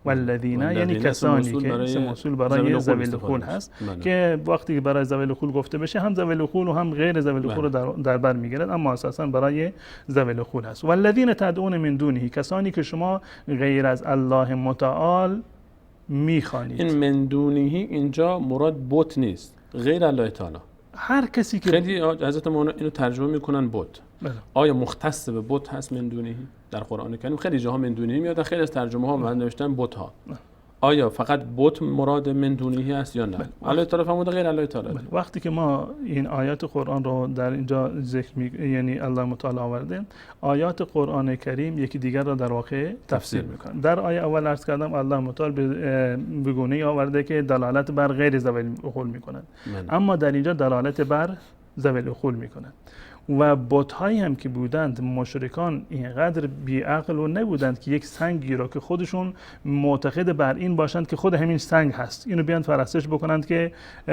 والذین یعنی کسانی که اسم موصول برای ذوی الخلق هست که وقتی برای ذوی الخلق گفته بشه هم ذوی الخلق و هم غیر ذوی الخلق رو در بر میگیرد، اما اساسا برای ذوی الخلق هست. والذین تدعون من دونه کسانی که شما غیر از الله متعال میخوانید. این من دونه اینجا مراد بت نیست، غیر الله تعالی. هر کسی که خیلی حضرت مولانا اینو ترجمه میکنن بت. آیا مختص به بت هست من دونه در قرآن کریم؟ خیلی جاها من دونه میاد، خیلی از ترجمه ها من نوشتن بت ها. آیا فقط بت مراد من دونه است یا نه؟ الله تعالی فرموده غیر الله تعالی. وقتی که ما این آیات قرآن رو در اینجا ذکر یعنی الله متعال آورده، آیات قرآن کریم یکی دیگر را در واقع تفسیر میکنه. در آیه اول عرض کردم الله متعال به گونه‌ای آورده که دلالت بر غیر ذوی الخلق میکنه، اما در اینجا دلالت بر ذوی الخلق میکنه. و بت‌هایی هم که بودند مشرکان اینقدر بی‌عقل و نبودند که یک سنگی را که خودشون معتقد بر این باشند که خود همین سنگ هست اینو بیان پرستش بکنند که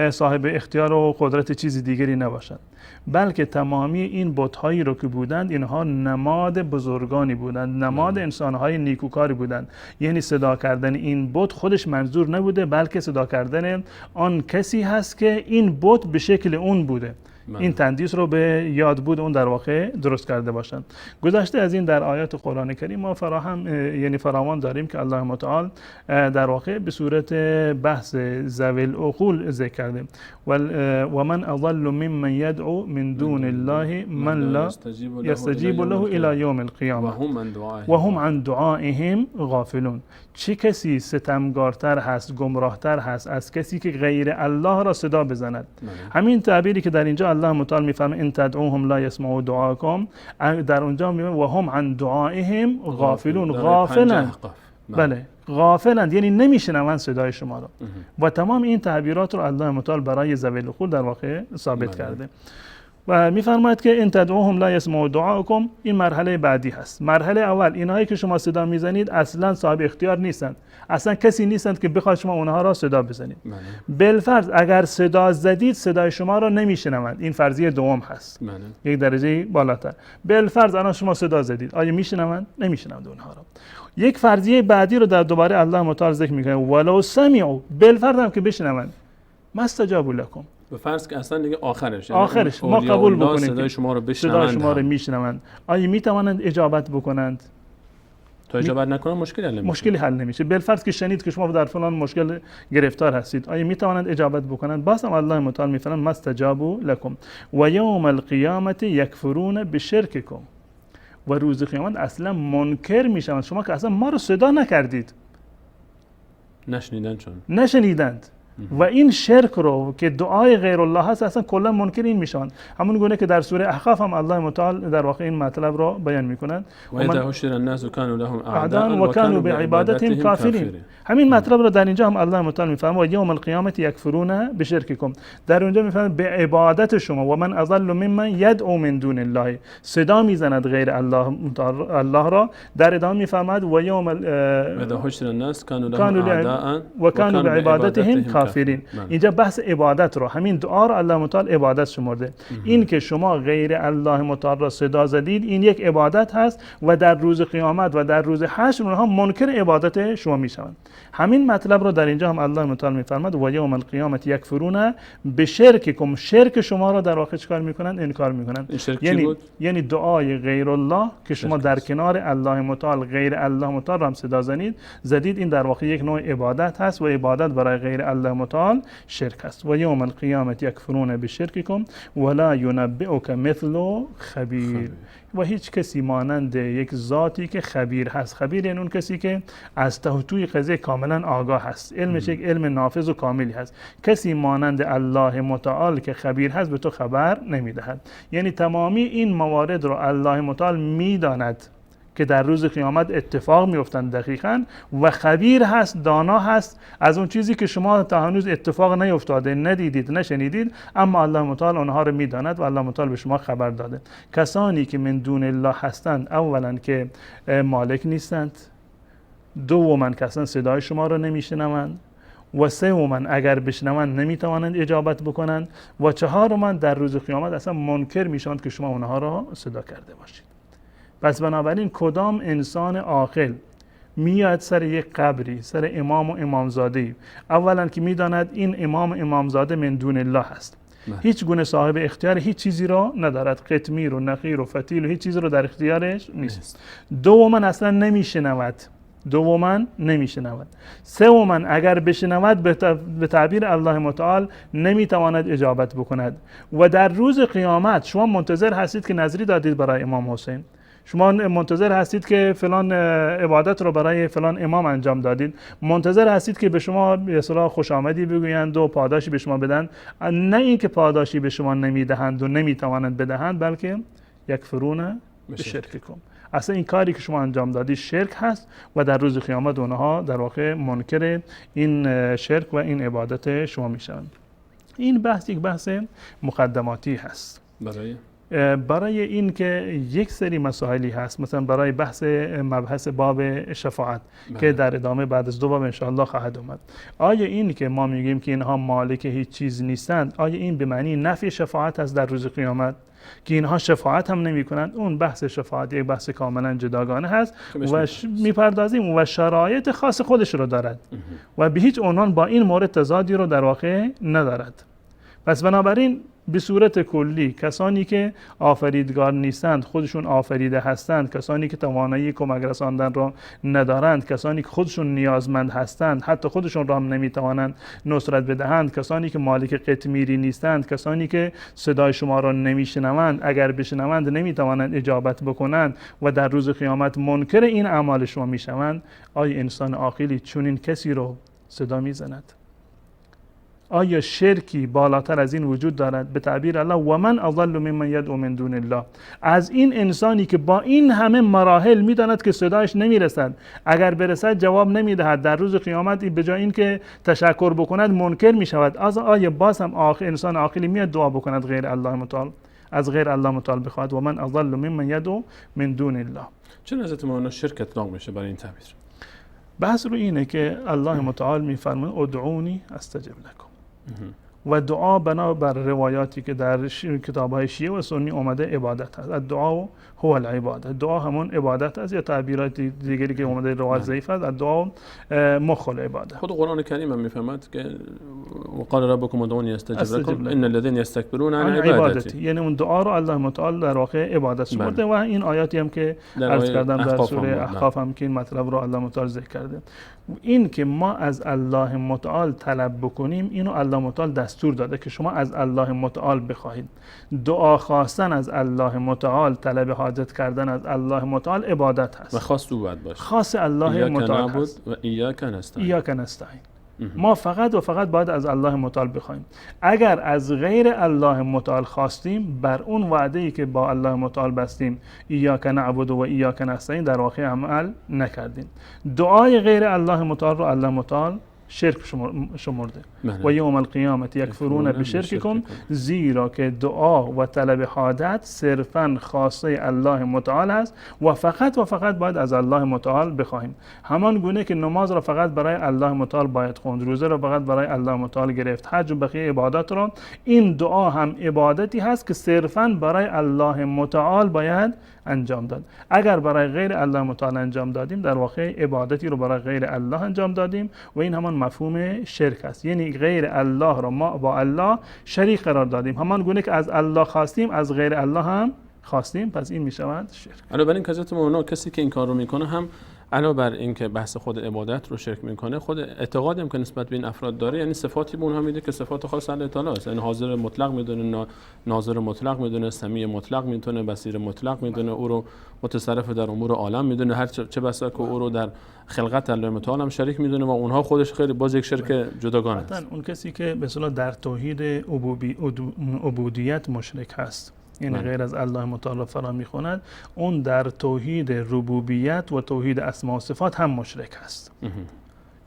صاحب اختیار و قدرت چیز دیگری نباشد، بلکه تمامی این بت‌هایی رو که بودند اینها نماد بزرگانی بودند، نماد انسان‌های نیکوکاری بودند. یعنی صدا کردن این بت خودش منظور نبوده، بلکه صدا کردن آن کسی هست که این بت به شکل اون بوده. این تندیس رو به یاد بود اون در واقع درست کرده باشند. گذشته از این در آیات قرآن کریم ما فراوان داریم که الله متعال در واقع به صورت بحث ذوی العقول ذکر کرده و من اضل ممن یدعو من دون الله من لا یستجیب له الی یوم القیامه و هم عن دعائهم غافلون. چه کسی ستمگارتر هست، گمراهتر هست از کسی که غیر الله را صدا بزند. همین تعبیری که در اینجا الله متعال میفرمه ان تدعوهم لا يسمعوا دعاءكم، در اونجا میگه و هم عن دعائهم غافلون. غافلند، بله غافلند یعنی نمیشنوند صدای شما را. و تمام این تعبیرات رو الله متعال برای ذوی العقول در واقع ثابت کرده و میفرماید که ان تدعوهم لا يسمعوا دعاءكم. این مرحله بعدی هست. مرحله اول اینایی که شما صدا میزنید اصلا صاحب اختیار نیستند، اصلا کسی نیستند که بخواد شما اونها را صدا بزنید. بالفرض اگر صدا زدید صدای شما را نمیشنوند، این فرضیه دوم هست، یک درجه بالاتر. بالفرض الان شما صدا زدید، آیا میشنوند؟ نمیشنوند اونها را. یک فرضیه بعدی رو در دوباره الله متعال ذکر میکنه ولو سمعوا، بالفرض هم که بشنوند ما استجابوا لكم. به فرض که اصلا دیگه آخرش ما قبول بکنیم صدای شما رو بشنوند، صدای شما رو میشنوند، آیا میتوانند اجابت بکنند؟ تا اجابت نکنن مشکلی حل نمیشه. بالفرض که شنید که شما در فلان مشکل گرفتار هستید، آیا میتوانند اجابت بکنند؟ باز هم الله متعال میفرماید ما استجابوا لكم و یوم القیامه یکفرون بشرککم. و روز قیامت اصلا منکر میشوند، شما که اصلا ما رو صدا نکردید، نشنیدند و این شرک رو که دعای غیر الله هست اصلا کلا منکر این میشن. همون گونه که در سوره احقاف هم الله متعال در واقع این مطلب رو بیان میکنند و اذا حشر الناس كانوا لهم اعداء و كانوا بعبادتهم کافرین. همین مطلب رو در اینجا هم الله متعال میفرماید یوم القیامه یکفرون بشرککم. در اونجا میفرماید به عبادت شما و من اضل ممن یدعو من دون الله، صدا میزند غیر الله را. در ادامه میفرماید و یوم اذا حشر الناس كانوا لهم اعداء و كانوا بعبادتهم کافرین. اینجا بحث عبادت رو، همین دعا رو الله متعال عبادت شمرده. این که شما غیر الله متعال را صدا زدید این یک عبادت هست و در روز قیامت و در روز حشر اونها منکر عبادت شما میشوند. همین مطلب رو در اینجا هم الله متعال میفرماد و یوم القیامه یکفرون بشرککم. شرک شما را در واقع چیکار میکنند؟ انکار میکنند. یعنی دعای غیر الله که شما در کنار الله متعال غیر الله متعال را هم صدا زدید، این در واقع یک نوع عبادت هست و عبادت برای غیر الله متعال شرک است. و یوم القیامه یکفرون بشرککم ولا ینبئک مثل خبیر. و هیچ کسی مانند یک ذاتی که خبیر هست. خبیر یعنی اون کسی که از ته و توی قضیه کاملا آگاه هست، علمش یک علم نافذ و کاملی هست. کسی مانند الله متعال که خبیر هست به تو خبر نمیدهد. یعنی تمامی این موارد رو الله متعال میداند که در روز قیامت اتفاق میافتند دقیقاً و خبیر هست، دانا هست از اون چیزی که شما تا هنوز اتفاق نیفتاده، ندیدید، نشنیدید، اما الله متعال اونها رو میداند و الله متعال به شما خبر داده. کسانی که من دون الله هستند اولا که مالک نیستند، دوما کسان صدای شما رو نمیشنوند و سوما اگر بشنوند نمیتوانند اجابت بکنند و چهارما در روز قیامت اصلا منکر میشوند که شما اونها رو صدا کرده باشید. پس بنابراین کدام انسان عاقل میاد سر یک قبری، سر امام و امامزاده، اولا که میداند این امام و امامزاده من دون الله هست، هیچ گونه صاحب اختیار هیچ چیزی را ندارد، قطمیر و نقیر و فتیل و هیچ چیزی رو در اختیارش نیست. دوما اصلا نمیشنود، سوما اگر بشنود به تعبیر الله متعال نمیتواند اجابت بکند. و در روز قیامت شما منتظر هستید که نظری دادید برای امام حسین، شما منتظر هستید که فلان عبادت رو برای فلان امام انجام دادید، منتظر هستید که به شما به اصطلاح خوش آمدی بگویند و پاداشی به شما بدن. نه اینکه پاداشی به شما نمیدهند و نمیتوانند بدهند، بلکه یکفرون بشرککم. اصلا این کاری که شما انجام دادید شرک هست و در روز قیامت اونها در واقع منکر این شرک و این عبادت شما میشوند. این بحث یک بحث مقدماتی هست برای این که یک سری مسائلی هست، مثلا برای مبحث باب شفاعت که در ادامه بعد از 2 باب انشاءالله خواهد اومد، آیا این که ما میگیم که اینها مالک هیچ چیز نیستند، آیا این به معنی نفی شفاعت است در روز قیامت که اینها شفاعت هم نمی کنند؟ اون بحث شفاعت یک بحث کاملا جداگانه هست و میپردازیم و شرایط خاص خودش رو دارد و به هیچ عنوان با این مورد تضادی رو در واقع ندارد. پس بنابراین به صورت کلی کسانی که آفریدگار نیستند، خودشون آفریده هستند، کسانی که توانایی کمک رساندن را ندارند، کسانی که خودشون نیازمند هستند، حتی خودشون را هم نمیتوانند نصرت بدهند، کسانی که مالک قطمیری نیستند، کسانی که صدای شما را نمیشنوند، اگر بشنوند نمیتوانند اجابت بکنند و در روز قیامت منکر این اعمال شما میشوند، آیا انسان عاقلی چنین کسی رو صدا میزند؟ آیا شرکی بالاتر از این وجود دارد؟ به تعبیر الله و من اضل ممن یدعو من دون الله، از این انسانی که با این همه مراحل میداند که صدایش نمیرسد، اگر برسد جواب نمیدهد، در روز قیامت به جای این که تشکر بکند منکر میشود، آیا باز هم انسان عاقلی میاد دعا بکند غیر الله متعال، از غیر الله متعال بخواهد و من اضل ممن یدعو من دون الله؟ چه نظرت مولانا شرک اطلاق میشه برای این تعبیر؟ بحث رو اینه که الله متعال میفرماید ادعونی استجب لکم و دعا بنابر روایاتی که در کتاب‌های شیعه و سنی اومده عبادت هست. الدعا هو العباده، دعا همون عبادت است، یا تعبیرات دیگری که اومده روایت ضعیف است، الدعا مخ العباده. خود قرآن کریم هم میفهمد که وقال ربکم ادعونی استجب لکم ان الذين یستکبرون عن عبادتی، یعنی اون دعا رو الله متعال در واقع عبادت شمرده و این آیاتی هم که عرض کردم در سوره احقاف هم که این مطلب رو الله متعال ذکر کرده. این که ما از الله متعال طلب بکنیم، اینو الله متعال دستور داده که شما از الله متعال بخواهید. دعا خواستن از الله متعال، طلب حاجت کردن از الله متعال عبادت هست و خاص او باید باشه، خاص الله متعال هست. و ایاک نستعین، ایاک نستعین، ما فقط و فقط باید از الله متعال بخوایم. اگر از غیر الله متعال خواستیم، بر اون وعده‌ای که با الله متعال بستیم ایاک نعبد و ایاک نستعین در واقع عمل نکردیم. دعای غیر الله متعال رو الله متعال شرک شمرده و یوم القیامت یکفرون بشرککم، زیرا که دعا و طلب حاجت صرفاً خاصه الله متعال است و فقط باید از الله متعال بخواهیم. همان گونه که نماز را فقط برای الله متعال باید خوند، روزه را فقط برای الله متعال گرفت، حج و بقیه عبادات را، این دعا هم عبادتی هست که صرفاً برای الله متعال باید انجام داد. اگر برای غیر الله متعال انجام دادیم، در واقع عبادتی رو برای غیر الله انجام دادیم و این همان مفهوم شرک است. یعنی غیر الله را ما با الله شریک قرار دادیم، همان گونه که از الله خواستیم از غیر الله هم خواستیم، پس این میشود شرک. علاوه بر این حضرت مولانا کسی که این کار رو میکنه هم علاوه بر این که بحث خود عبادت رو شرک میکنه، خود اعتقادی هم که نسبت به این افراد داره، یعنی صفاتی به اونها میده که صفات خاص الله تعالی است. یعنی حاضر مطلق میدونه، ناظر مطلق میدونه، سمیع مطلق میدونه، بصیر مطلق میدونه، او رو متصرف در امور عالم میدونه، هر چه بسا که او رو در خلقت الله متعال هم شریک میدونه و اونها خودش خیلی باز یک شرک جداگانه است. اون کسی که به اصطلاح در توحید عبودیت مشرک هست، یعنی غیر از الله متعال فرا میخواند، اون در توحید ربوبیت و توحید اسماء و صفات هم مشرک هست.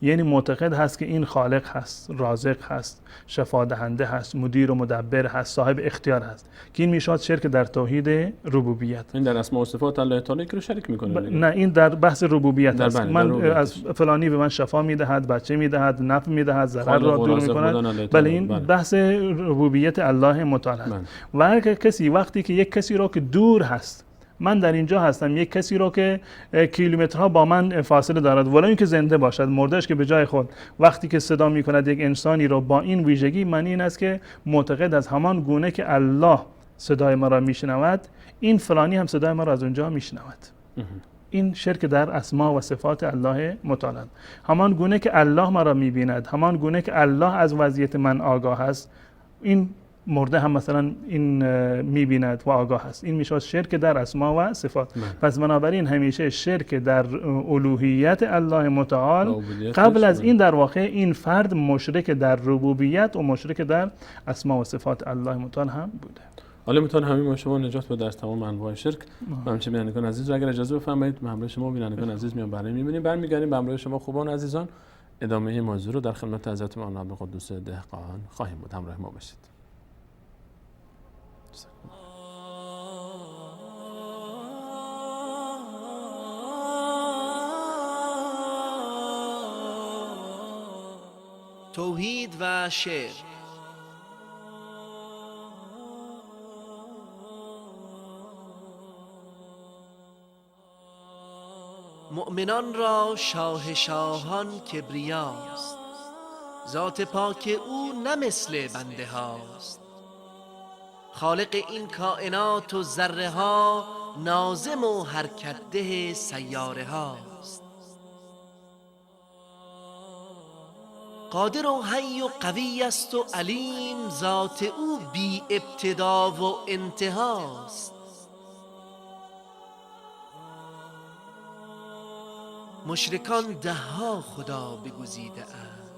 یعنی معتقد هست که این خالق هست، رازق هست، شفا دهنده هست، مدیر و مدبر هست، صاحب اختیار هست، که این میشود شرک در توحید ربوبیت. این در اسماء و صفات الله تعالی که رو شریک میکنه. نه، این در بحث ربوبیت است. من از فلانی به من شفا میدهد، بچه میدهد، نفع میدهد، ضرر را دور میکند. بله، این بحث ربوبیت الله متعال است. و هر کسی وقتی که یک کسی رو که دور هست، من در اینجا هستم، یک کسی رو که کیلومترها با من فاصله دارد، ولی اینکه زنده باشد، مردهش که به جای خود، وقتی که صدا می کند یک انسانی رو با این ویژگی، معنی این است که معتقد از همان گونه که الله صدای ما را میشنود، این فلانی هم صدای ما را از اونجا میشنود. این شرک در اسما و صفات الله متعال. همان گونه که الله ما را میبیند، همان گونه که الله از وضعیت من آگاه است، این مرده هم مثلا این میبیند و آگاه است. این میشه شرک در اسما و صفات. پس بنابراین همیشه شرک در الوهیت الله متعال، قبل از این در واقع این فرد مشرک در ربوبیت و مشرک در اسما و صفات الله متعال هم بوده. الله متعال همین ما شما نجات بده از تمام انواع شرک. همچنین بینندگان عزیز، اگر اجازه بفرمایید به همراه شما بینندگان عزیز میام برنامه میبینیم، برمیگردیم به همراه شما خوبان عزیزان ادامه این موضوع رو در خدمت حضرت مولانا عبدالقدوس دهقان خواهیم بود. همراه ما باشید. توحید و شعر. مؤمنان را شاه شاهان کبریاست، ذات پاک او نه مثل بنده هاست. خالق این کائنات و ذره ها، ناظم و حرکت ده سیاره هاست. قادر و حی و قوی است و علیم، ذات او بی ابتدا و انتهاست. مشرکان دهها خدا بگزیده اند،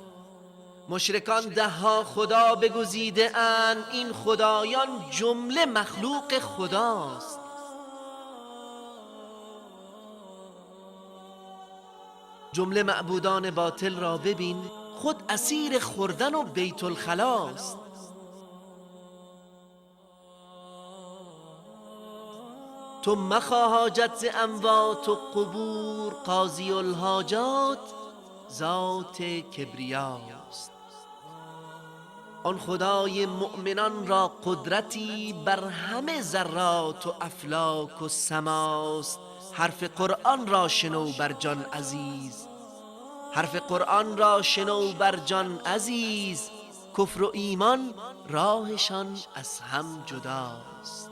مشرکان دهها خدا بگزیده اند، این خدایان جمله مخلوق خداست. جمله معبودان باطل را ببین، خود اسیر خوردن و بیت الخلاست. تو مخواه حاجت ز اموات و قبور، قاضی الحاجات ذات کبریاست. آن خدای مؤمنان را قدرتی، بر همه ذرات و افلاک و سماست. حرف قرآن را شنو بر جان عزیز، حرف قرآن را شنو بر جان عزیز. کفر و ایمان راهشان از هم جداست.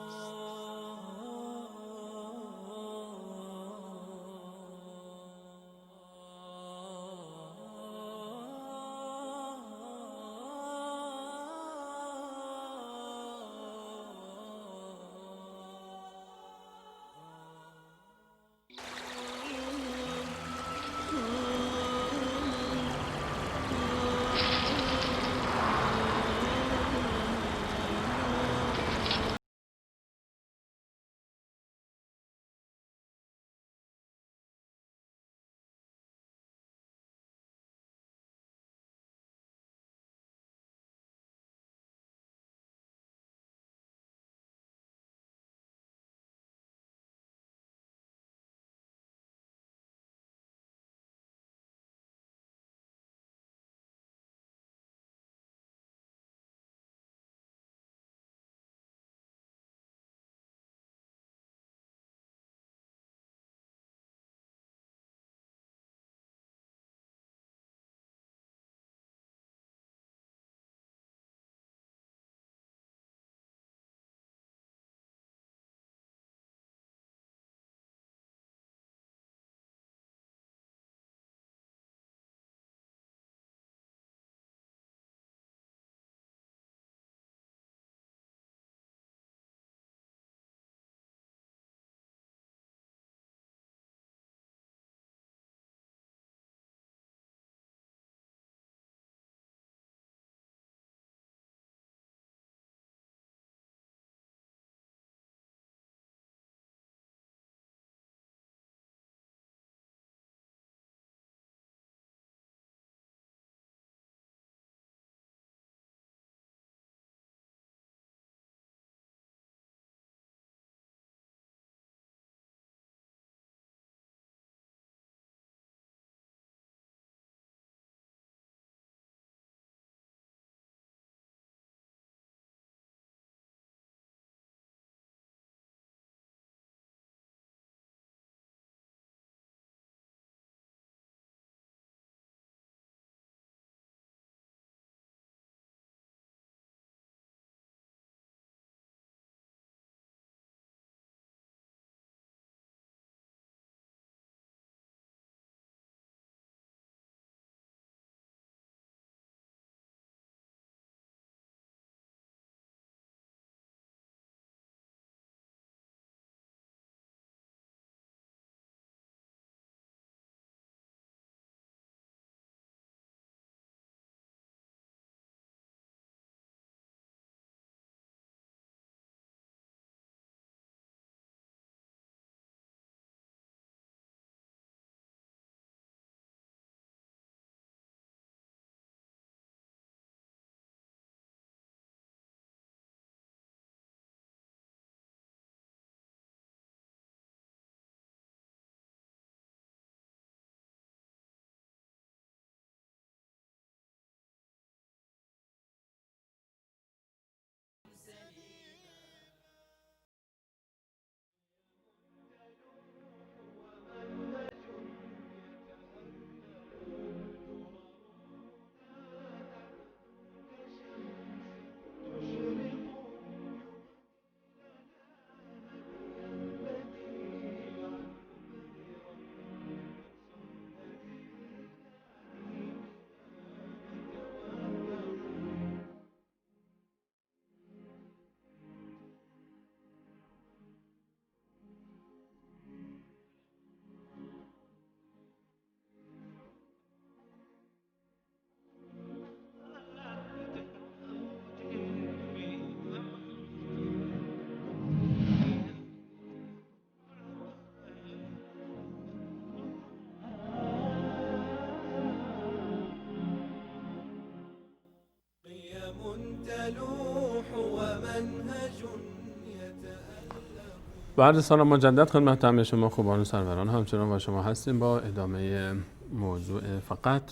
بعد سلام مجدد خدمت همه شما خوبان و سروران، همچنان با شما هستیم با ادامه موضوع فقط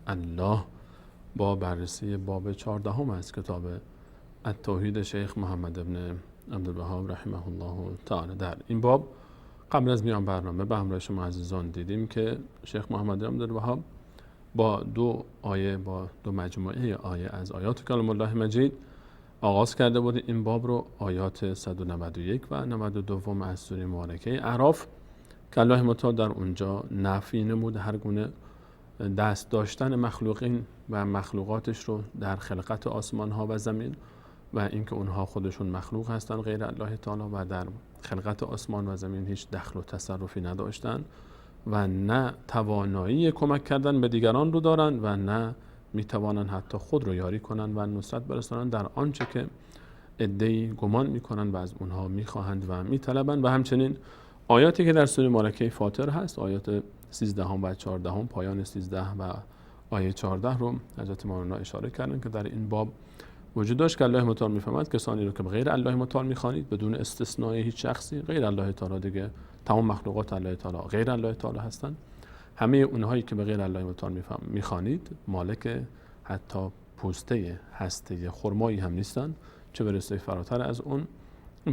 الله با بررسی باب 14 از کتاب التوحید شیخ محمد ابن عبدالوهاب رحمه الله تعالی. در این باب قبل از میان برنامه به همراه شما عزیزان دیدیم که شیخ محمد ابن عبدالوهاب با دو مجموعه آیه از آیات کلام الله مجید آغاز کرده بود این باب رو، آیات 191 و 92 از سوره مبارکه اعراف که الله متعال در اونجا نفی نمود هر گونه دست داشتن مخلوقین و مخلوقاتش رو در خلقت آسمان ها و زمین و اینکه اونها خودشون مخلوق هستن غیر الله تعالی و در خلقت آسمان و زمین هیچ دخل و تصرفی نداشتن و نه توانایی کمک کردن به دیگران رو دارن و نه میتوانن حتی خود رو یاری کنن و نصرت برسانن در آنچه که عده‌ای گمان میکنن و از اونها میخواهند و میطلبند. و همچنین آیاتی که در سوره مبارکه فاطر هست، آیات 13 و 14، پایان 13 و آیه 14 رو حضرت مولانا اشاره کردن که در این باب وجود داشت که الله متعال میفهمد کسانی رو که غیر الله متعال میخوانید بدون استثناء هیچ شخصی، غیر الله تعالی دیگه تمام مخلوقات الله تعالی غیر الله تعالی هستند، همه اونهایی که به غیر الله متعال میخوانید مالک حتی پوسته هسته خرمایی هم نیستن، چه برسه فراتر از اون.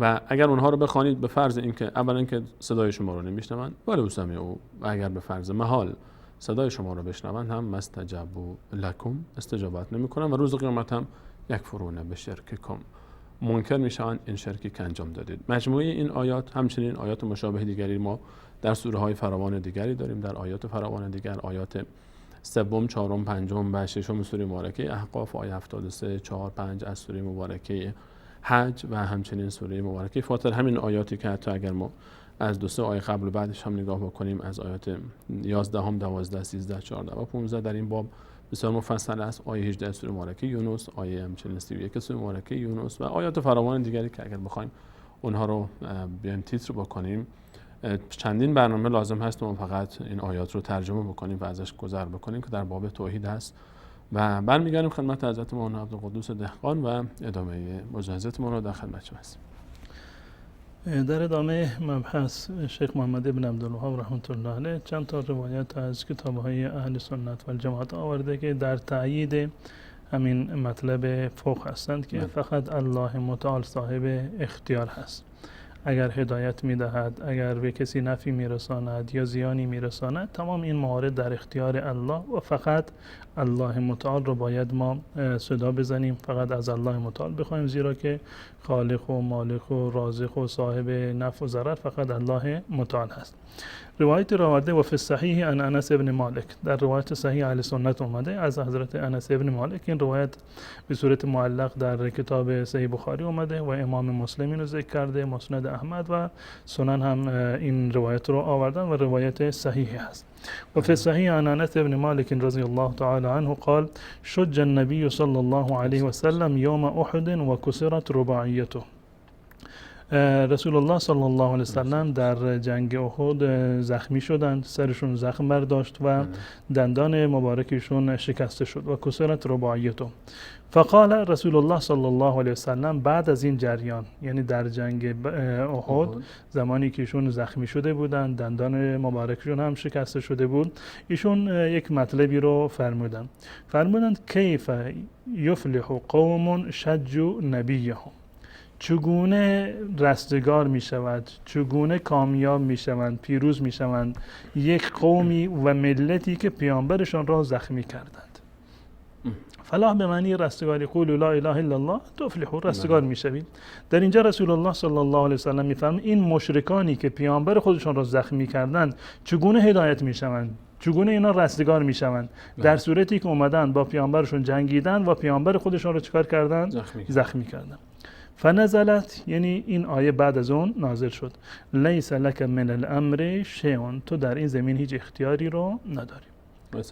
و اگر اونها رو بخوانید به فرض اینکه اولا که صدای شما رو نمیشنون ولی سمعوا، و اگر به فرض محال صدای شما رو بشنون هم مستجابوا لکم، استجابت نمیکنن و روز قیامت هم یکفرون بشرککم، منکر میشن این شرکی که انجام دادید. مجموعه این آیات همچنین آیات مشابه دیگری ما در سوره های فراوان دیگری داریم، در آیات فراوان دیگر، آیات 3، 4، 5 و 6 سوره مبارکه احقاف، آیه 73، 4، 5 از سوره مبارکه حج و همچنین سوره مبارکه فاطر. همین آیاتی که حتی اگر ما از 2-3 آیه قبل و بعدش هم نگاه بکنیم، از آیات 11، 12، 13، 14 و 15 در این باب بسیار مفصل است. آیه 18 سوره مبارکه یونس، آیه همچنین 31 سوره مبارکه یونس و آیات فراوان دیگری که اگر بخوایم اونها رو بیایم تیتر بکنیم چندین برنامه لازم هست ما فقط این آیات رو ترجمه بکنیم و ازش گذر بکنیم که در باب توحید هست. و برمیگردیم خدمت حضرت مولانا عبدالقدوس دهقان و ادامه مجازات ما رو در خدمت شما هستیم. در ادامه مبحث شیخ محمد ابن عبدالوهاب رحمة الله علیه چند تا روایت از کتاب‌های اهل سنت و الجماعت آورده که در تأیید همین مطلب فوق هستند که فقط الله متعال صاحب اختیار هست. اگر هدایت میدهد، اگر به کسی نفعی میرساند یا زیانی میرساند، تمام این موارد در اختیار الله و فقط الله متعال رو باید ما صدا بزنیم، فقط از الله متعال بخوایم، زیرا که خالق و مالک و رازق و صاحب نفع و ضرر فقط الله متعال هست. روایت را آورده و فی الصحیح عن انس ابن مالک، در روایت صحیح اهل سنت اومده از حضرت انس ابن مالک. این روایت به صورت معلق در کتاب صحیح بخاری اومده و امام مسلم اینو ذکر کرده، مسند احمد و سنن هم این روایت رو آوردن و روایت صحیح است. و فی الصحیح عن انس ابن مالک رضی الله تعالی عنه قال شج النبی صلی الله علیه و سلم یوم احد و کسرت رباعیته. رسول الله صلی الله علیه وسلم در جنگ احد زخمی شدند، سرشون زخم برداشت و دندان مبارکشون شکسته شد و کسرت رباعیته. فقال رسول الله صلی الله علیه وسلم بعد از این جریان، یعنی در جنگ احد زمانی که ایشون زخمی شده بودند، دندان مبارکشون هم شکسته شده بود، ایشون یک مطلبی رو فرمودند کیف یفلح قوم شجوا نبیهم، چگونه رستگار می شود، چگونه کامیاب می شوند، پیروز می شوند یک قومی و ملتی که پیامبرشان را زخمی کردند. فلاح به معنی رستگاری، قولوا لا اله الا الله تفلحوا، رستگار می شوید. در اینجا رسول الله صلی الله علیه وسلم می فرماید این مشرکانی که پیامبر خودشان را زخمی کردند چگونه هدایت می شوند، چگونه اینا رستگار می شوند، در صورتی که اومدن با پیامبرشون جنگیدن و پیامبر خودشان را چیکار کردند؟ زخمی کردند. فنزلت، یعنی این آیه بعد از اون نازل شد، لیس لک من الامر شیء، تو در این زمین هیچ اختیاری رو نداری.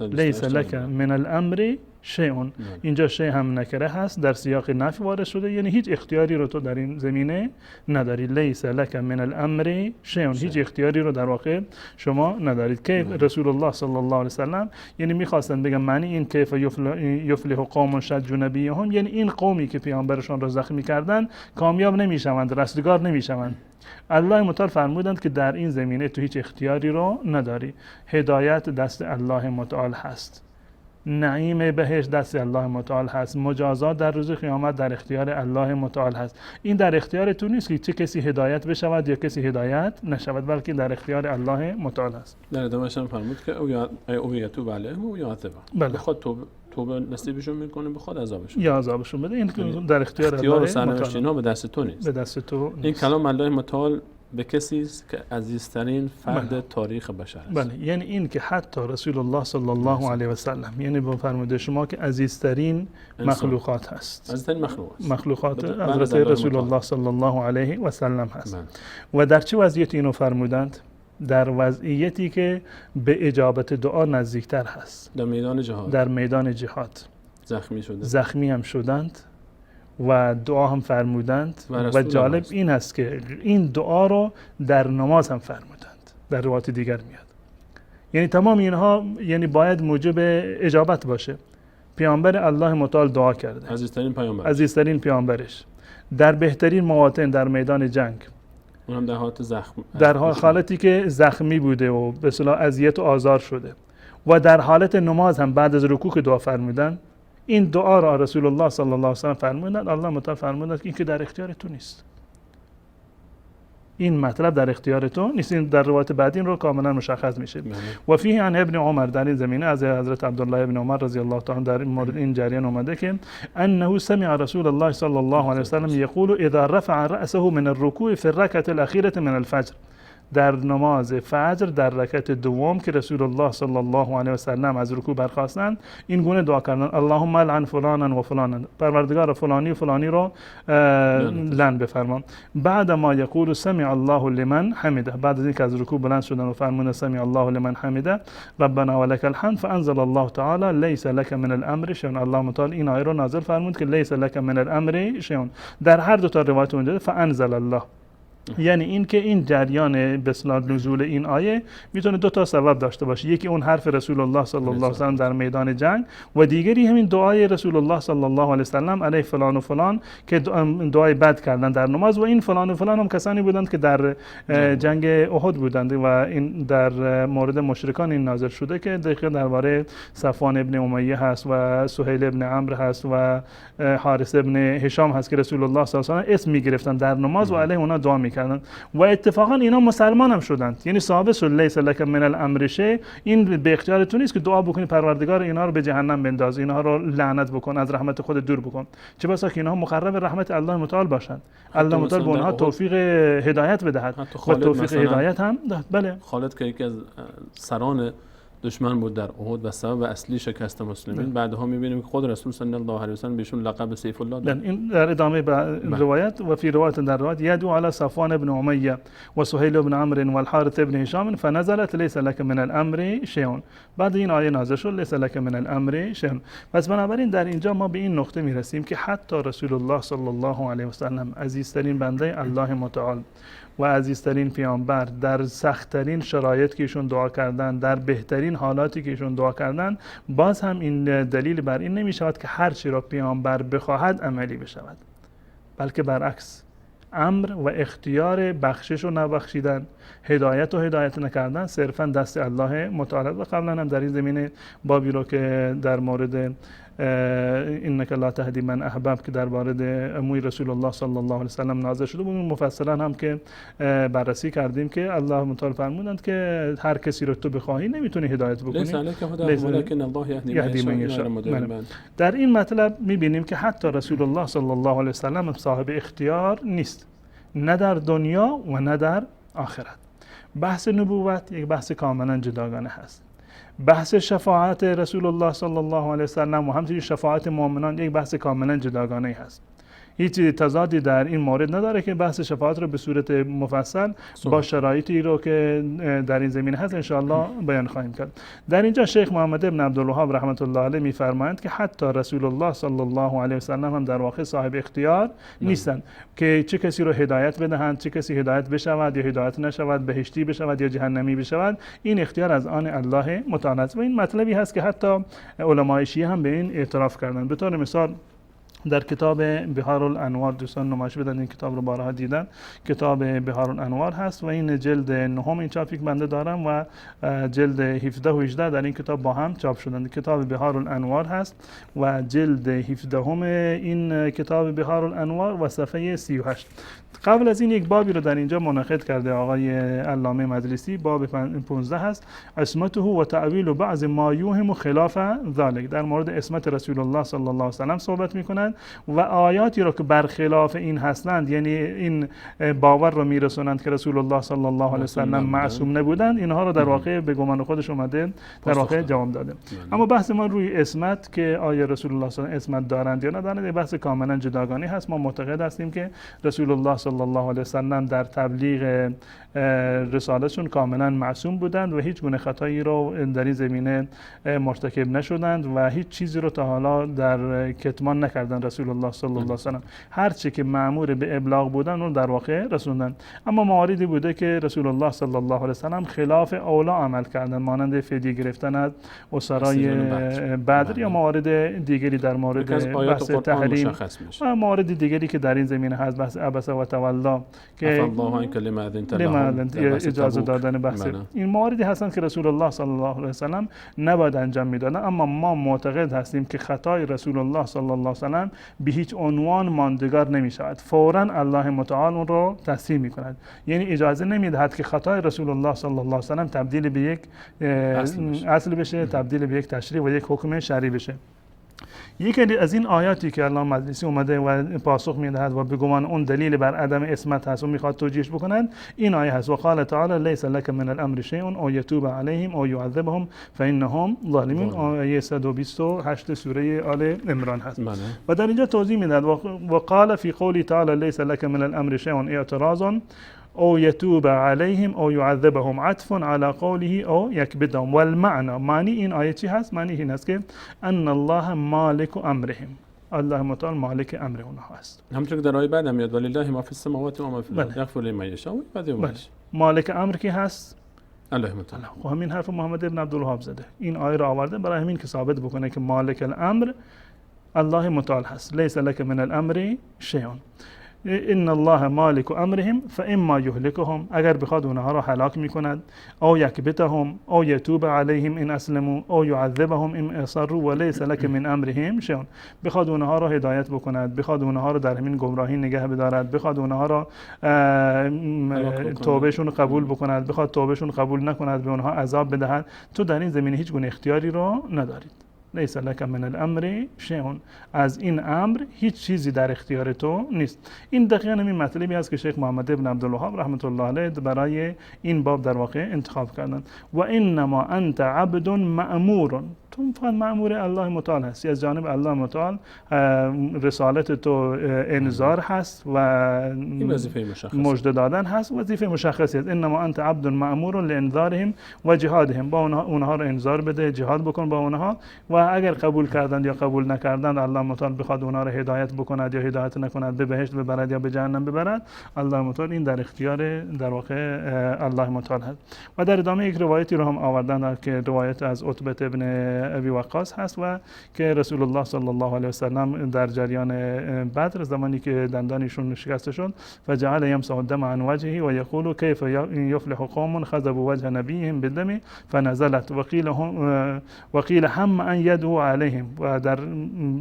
لیس لک من الامر شیء، اینجا شیء هم نکره هست، در سیاق نفی وارد شده، یعنی هیچ اختیاری رو تو در این زمینه نداری. لیس لک من الامر شیء، هیچ اختیاری رو در واقع شما ندارید. که رسول الله صلی الله علیه وسلم یعنی میخواستن بگن معنی این کیف یفلح قوم شجوا نبیهم، یعنی این قومی که پیامبرشان را زخمی کردن کامیاب نمیشوند، رستگار نمیشوند. الله متعال فرمودند که در این زمینه تو هیچ اختیاری رو نداری. هدایت دست الله متعال هست، نعیم بهشت دست الله متعال هست، مجازات در روز قیامت در اختیار الله متعال هست. این در اختیار تو نیست که چه کسی هدایت بشود یا کسی هدایت نشود، بلکه در اختیار الله متعال است. در ادامهش هم فرمود که او یتوب علیهم و یعذبهم. بله. بخواد توبه نصیبشون میکنه، بخواد عذابشون یا عذابشون بده. این در اختیار اختیار و الله سرنوشت متعال، اینا به دست تو نیست. به دست تو نیست. این کلام الله متعال به کسی است که عزیزترین فرد بله. تاریخ بشر است. بله، یعنی این که حتی رسول الله صلی الله علیه و سلم، یعنی با فرموده شما که عزیزترین مخلوقات هست، عزیزترین مخلوقات بله. حضرت بله. رسول الله صلی الله علیه و سلم هست. بله. و در چه وضعیتی اینو فرمودند؟ در وضعیتی که به اجابت دعا نزدیکتر هست، در میدان جهاد، در میدان جهاد زخمی شده، زخمی هم شدند و دعا هم فرمودند. و جالب هست. این است که این دعا رو در نماز هم فرمودند، در روایت دیگر میاد. یعنی تمام اینها یعنی باید موجب اجابت باشه. پیامبر الله متعال دعا کرده، عزیزترین پیامبرش در بهترین مواطن، در میدان جنگ، اونم در حالت در حالتی که زخمی بوده و به اصطلاح اذیت و آزار شده، و در حالت نماز هم بعد از رکوع که دعا فرمودن. این دعا را رسول الله صلی الله علیه و سلم فرمودند. الله متعال فرمودند که این که در اختیار تو نیست، این مطلب در اختیار تو نیست. این در روایت بعدی این رو کاملا مشخص میشه. و فیه عن ابن عمر، در این زمینه از حضرت عبدالله ابن عمر رضی الله تعالی در این مورد این جریان اومده که انه سمع رسول الله صلی الله علیه و سلم یقول اذا رفع رأسه من الرکوع فی الرکعة الاخیرة من الفجر، در نماز فجر در رکعت دوم که رسول الله صلی الله علیه و سلم از رکوع برخاستند، این گونه دعا کردند: اللهم لعن فلانا و فلانا، پروردگار فلانی و فلانی رو لعن بفرما. بعد ما یقول سمع الله لمن حمده، بعد از اینکه از رکوع بلند شدن و فرمودند سمع الله لمن حمده ربنا ولک الحمد، فانزل الله تعالی لیس لک من الامر شیء، الله متعال این آیه رو نازل فرمود که لیس لک من الامر شیء. در هر دو تا روایت اونجا فانزل الله، یعنی این که این جریان به اصطلاح نزول این آیه میتونه دو تا سبب داشته باشه. یکی اون حرف رسول الله صلی الله علیه و سلم در میدان جنگ، و دیگری همین دعای رسول الله صلی الله علیه و سلم علیه فلان و فلان که دعای بد کردن در نماز. و این فلان و فلان هم کسانی بودند که در جنگ احد بودند و این در مورد مشرکان این نازل شده که دقیقاً درباره صفوان ابن امیه هست و سهیل ابن عمرو هست و حارث ابن هشام هست که رسول الله صلی الله علیه و سلم اسم میگرفتن در نماز و علیه اونا دعا کردن و اتفاقا اینا مسلمان هم شدند. یعنی ثابت شد لیس لک من الامر شیء، این به اختیار تو نیست که دعا بکنی پروردگار اینا رو به جهنم بنداز، اینها رو لعنت بکن، از رحمت خود دور بکن، چه بسا که اینها مقرب رحمت الله متعال باشند. الله متعال به اونها توفیق هدایت بدهد و توفیق هدایت هم داد. بله، خالد که یکی از سران دشمن بود در احد و سبب اصلی شکست مسلمین، بعدها می‌بینیم که خود رسول صلی الله علیه و سلم بهشون لقب سیف الله داد. این در ادامه روایت و فی روایت در روایت یدعو علی صفوان ابن امیه و سهیل ابن عمرو و الحارث ابن هشام فنزلت لیس لک من الامر شیء، بعد این آیه نازل شد لیس لک من الامر شیء. پس بنابراین در اینجا ما به این نقطه میرسیم که حتی رسول الله صلی الله علیه و سلم عزیزترین بنده الله متعال و عزیزترین پیامبر در سخت‌ترین شرایط که ایشون دعا کردن، در بهترین حالاتی که ایشون دعا کردن، باز هم این دلیل بر این نمی شود که هر چی را پیامبر بخواهد عملی بشود، بلکه برعکس امر و اختیار بخشش و نبخشیدن، هدایت و هدایت نکردن صرفا دست الله متعال. و قبلا هم در این زمینه بابی رو که در مورد انک لا تهدی من احببت که در مورد اموی رسول الله صلی الله علیه و سلم نازل شده بود، مفصلا هم که بررسی کردیم که الله متعال فرمودند که هر کسی رو تو بخواهی نمیتونی هدایت بکنی، لیکن الله یهدی من یشاء. در این مطلب میبینیم که حتی رسول الله صلی الله علیه و سلم صاحب اختیار نیست، نه در دنیا و نه در آخرت. بحث نبوت یک بحث کاملا جداگانه هست. بحث شفاعت رسول الله صلی الله علیه و سلم و همچنین شفاعت مؤمنان یک بحث کاملا جداگانه هست. هیچ تضادی در این مورد نداره که بحث شفاعت رو به صورت مفصل با شرایطی رو که در این زمینه هست انشاءالله بیان خواهیم کرد. در اینجا شیخ محمد ابن عبدالوهاب رحمت الله علیه میفرمایند که حتی رسول الله صلی الله علیه و سلم هم در واقع صاحب اختیار نیستند که چه کسی رو هدایت بدهند، چه کسی هدایت بشود یا هدایت نشود، بهشتی بشود یا جهنمی بشود. این اختیار از آن الله متعال است و این مطلبی هست که حتی علمای شیعه هم به این اعتراف کردند. به طور مثال در کتاب بهار الانوار، دوستان نمایش بدن این کتاب رو بارها دیدن، کتاب بهار الانوار هست و این جلد 9 این چاپی که بنده دارم و جلد 17 و 18 در این کتاب با هم چاپ شدن. کتاب بهار الانوار هست و جلد 17 این کتاب بهار الانوار و صفحه 38. قبل از این یک بابی رو در اینجا منعقد کرده آقای علامه مجلسی، باب 15 هست، عصمته و تعویل بعض ما یوهم خلاف ذلك، در مورد عصمت رسول الله صلی الله علیه و سلم صحبت میکنند و آیاتی رو که برخلاف این هستند، یعنی این باور رو میرسونند که رسول الله صلی الله علیه و سلم معصوم نبودند، اینها رو در واقع به گمان خودش اومده در واقع جواب داده. اما بحث ما روی عصمت که آیا رسول الله صلی الله علیه و سلم عصمت دارند یا ندارند، بحث کاملا جداگانه هست. ما معتقد هستیم که رسول الله صلی الله علیه و سلم در تبلیغ رسالتشون کاملا معصوم بودند و هیچ گونه خطایی رو در این زمینه مرتکب نشدند و هیچ چیزی رو تا حالا در کتمان نکردند. رسول الله صلی الله علیه و سلم هر چی که مأمور به ابلاغ بودن اون در واقع رسوندن. اما مواردی بوده که رسول الله صلی الله علیه و سلم خلاف اولا عمل کردند، مانند فدیه گرفتن از اسرای بدر یا موارد دیگری در مورد بحث تحریم و موارد دیگری که در این زمینه هست، بحث عبس و تولا که اجازه دادن بحث این مواردی هستند که رسول الله صلی الله علیه و سلم نباید انجام میدادن. اما ما معتقد هستیم که خطای رسول الله صلی الله علیه و سلم به هیچ عنوان ماندگار نمی شود، فوراً الله متعال اون رو تصحیح می کند، یعنی اجازه نمیدهد که خطای رسول الله صلی الله علیه و سلم تبدیل به یک اصل بشه، تبدیل به یک تشریع و یک حکم شرعی بشه. یکی از این آیاتی که علامه مجلسی اومده و پاسخ میدهد و به گمان اون دلیل بر عدم عصمت هست و میخواد توجیهش بکنند، این آیه هست: و قال تعالی لیس لك من الامر شیء او یتوب علیهم او یعذبهم فانهم ظالمون. آیه 128 سوره آل عمران هست. و در اینجا توضیح میدهد و قال فی قولی تعالی لیس لك من الامر شیء اعتراض او یتوب علیهم او یعذبهم، عطف علی قوله او یکبتهم. والمعنى، معنی این آیه چی هست؟ معنی این است که ان الله مالک امرهم، الله متعال مالک امر اونها است. همونطور که در آیه بعد هم میاد ولله ما فی السماوات و ما فی الارض یغفر لمن یشاء و یعذب. مالک امر کی هست؟ الله متعال. و همین حرف محمد ابن عبدالوهاب زده، این آیه را آورده برای همین که ثابت بکنه که مالک الامر الله متعال هست. لیس لک من الامر شیء ان الله مالک امرهم فاما یهلکهم، اگر بخواد اونها را هلاک میکند، او یکبتهم او یتوب علیهم ان اسلموا او یعذبهم ان اصروا ولیس لک من امرهم شیء، بخواد اونها را هدایت بکند، بخواد اونها را در همین گمراهی نگه بدارد، بخواد اونها را توبهشون قبول بکند، بخواد توبهشون قبول نکند به اونها عذاب بدهد، تو در این زمینه هیچ گونه اختیاری رو ندارید. لیس لک من الامر شیء، از این امر هیچ چیزی در اختیار تو نیست. این دقیقاً همین مطلبی است که شیخ محمد ابن عبدالوهاب رحمت الله علیه برای این باب در واقع انتخاب کردند. و انما انت عبد مأمور، تو فقط مأمور الله متعال هستی، از جانب الله متعال رسالت تو انذار هست و مژده دادن هست، وظیفه مشخصی است. انما انت عبد مأمور لانذارهم و جهادهم، با اونها رو انذار بده، جهاد بکن با اونها، و اگر قبول کردند یا قبول نکردند، الله متعال بخواد اونها رو هدایت بکند یا هدایت نکند، به بهشت ببرد یا به جهنم ببرد، الله متعال این در اختیار در واقع الله متعال هست. و در ادامه یک روایتی رو هم آوردند که روایت از عتبه ابن ابی وقاص هست و که رسول الله صلی الله علیه و سلم در جریان بدر زمانی که دندانشون شکسته شد، فجعل یمسح الدم عن وجهه و یقول کیف یفلح قوم خذبوا وجه نبیهم بالدم فنزلت وقیل هم ان یدعو علیهم. و در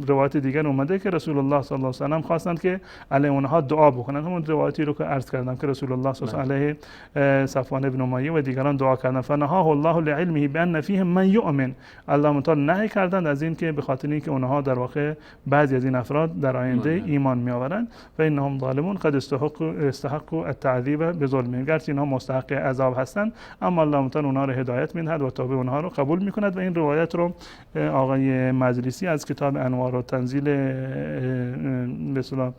روایت دیگر اومده که رسول الله صلی الله علیه و سلم خواستند که علی اونها دعا بکنند، همون روایتی رو که عرض کردم که رسول الله صلی الله علیه و صفوان ابن امیه و دیگران دعا کردند، فنهاه الله لعلمه بان فیهم من یؤمن، الله متعال نهی کردند از این که به خاطر اینکه اونها در واقع بعضی از این افراد در آینده ایمان میآورند و انهم ظالمون قد استحقوا التعذیب بظلمهم، گرچه اینها مستحق عذاب هستند اما الله متعال اونها رو هدایت میدهد و توبه اونها رو قبول میکند. و این روایت رو آقای مجلسی از کتاب انوار و تنزیل به اصطلاح